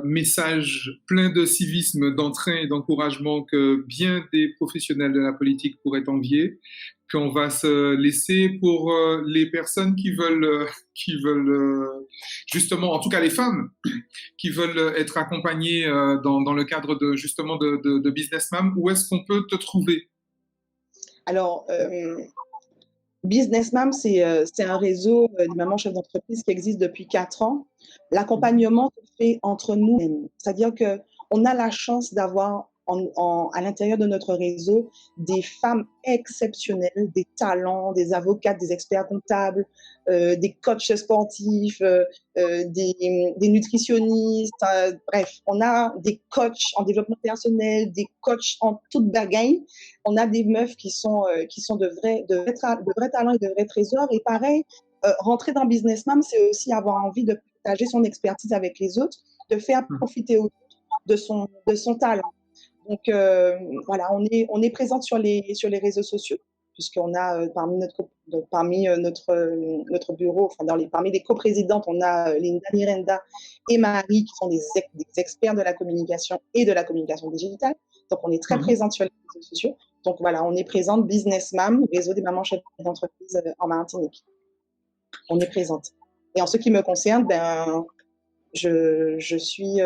message plein de civisme, d'entrain et d'encouragement que bien des professionnels de la politique pourraient envier, qu'on va se laisser pour les personnes qui veulent justement, en tout cas les femmes, qui veulent être accompagnées dans le cadre de justement de Business Mom. Où est-ce qu'on peut te trouver? Alors, Business Mom, c'est un réseau de mamans chefs d'entreprise qui existe depuis 4 ans. L'accompagnement se fait entre nous-mêmes. C'est-à-dire qu'on a la chance d'avoir à l'intérieur de notre réseau des femmes exceptionnelles, des talents, des avocates, des experts comptables, des coachs sportifs, des nutritionnistes. Bref, on a des coachs en développement personnel, des coachs en toute bagaille. On a des meufs qui sont de vrais talents et de vrais trésors. Et pareil, rentrer dans Business Mom, c'est aussi avoir envie de partager son expertise avec les autres, de faire profiter aux autres de son talent. Donc voilà, on est présente sur les réseaux sociaux, puisqu'on a parmi notre bureau, enfin parmi les coprésidentes, on a Linda Miranda et Marie qui sont des experts de la communication et de la communication digitale. Donc on est très présente sur les réseaux sociaux. Donc voilà, on est présente Business Mom, réseau des mamans chefs d'entreprise en Martinique. On est présente. Et en ce qui me concerne, ben je suis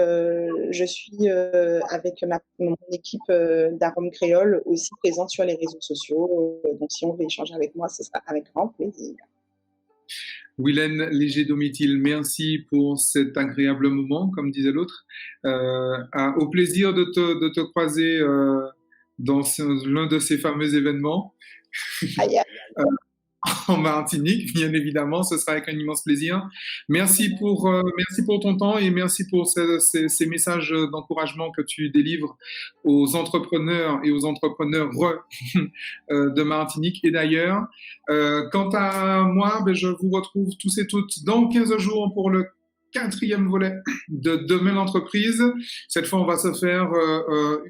avec mon équipe d'Arôme Créole aussi présente sur les réseaux sociaux. Donc, si on veut échanger avec moi, ce sera avec grand plaisir. Wilène Léger-Domitil, merci pour cet agréable moment, comme disait l'autre. Au plaisir de te croiser dans l'un de ces fameux événements. Aïe, aïe. En Martinique, bien évidemment, ce sera avec un immense plaisir. Merci pour ton temps et merci pour ces messages d'encouragement que tu délivres aux entrepreneurs et aux entrepreneurs de Martinique et d'ailleurs. Quant à moi, ben, je vous retrouve tous et toutes dans 15 jours pour le 4e volet de Demain l'entreprise. Cette fois, on va se faire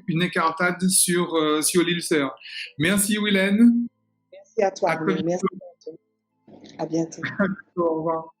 une écartade sur l'île Sœur. Merci, Wilène. Merci à toi. Merci. À bientôt. Au revoir.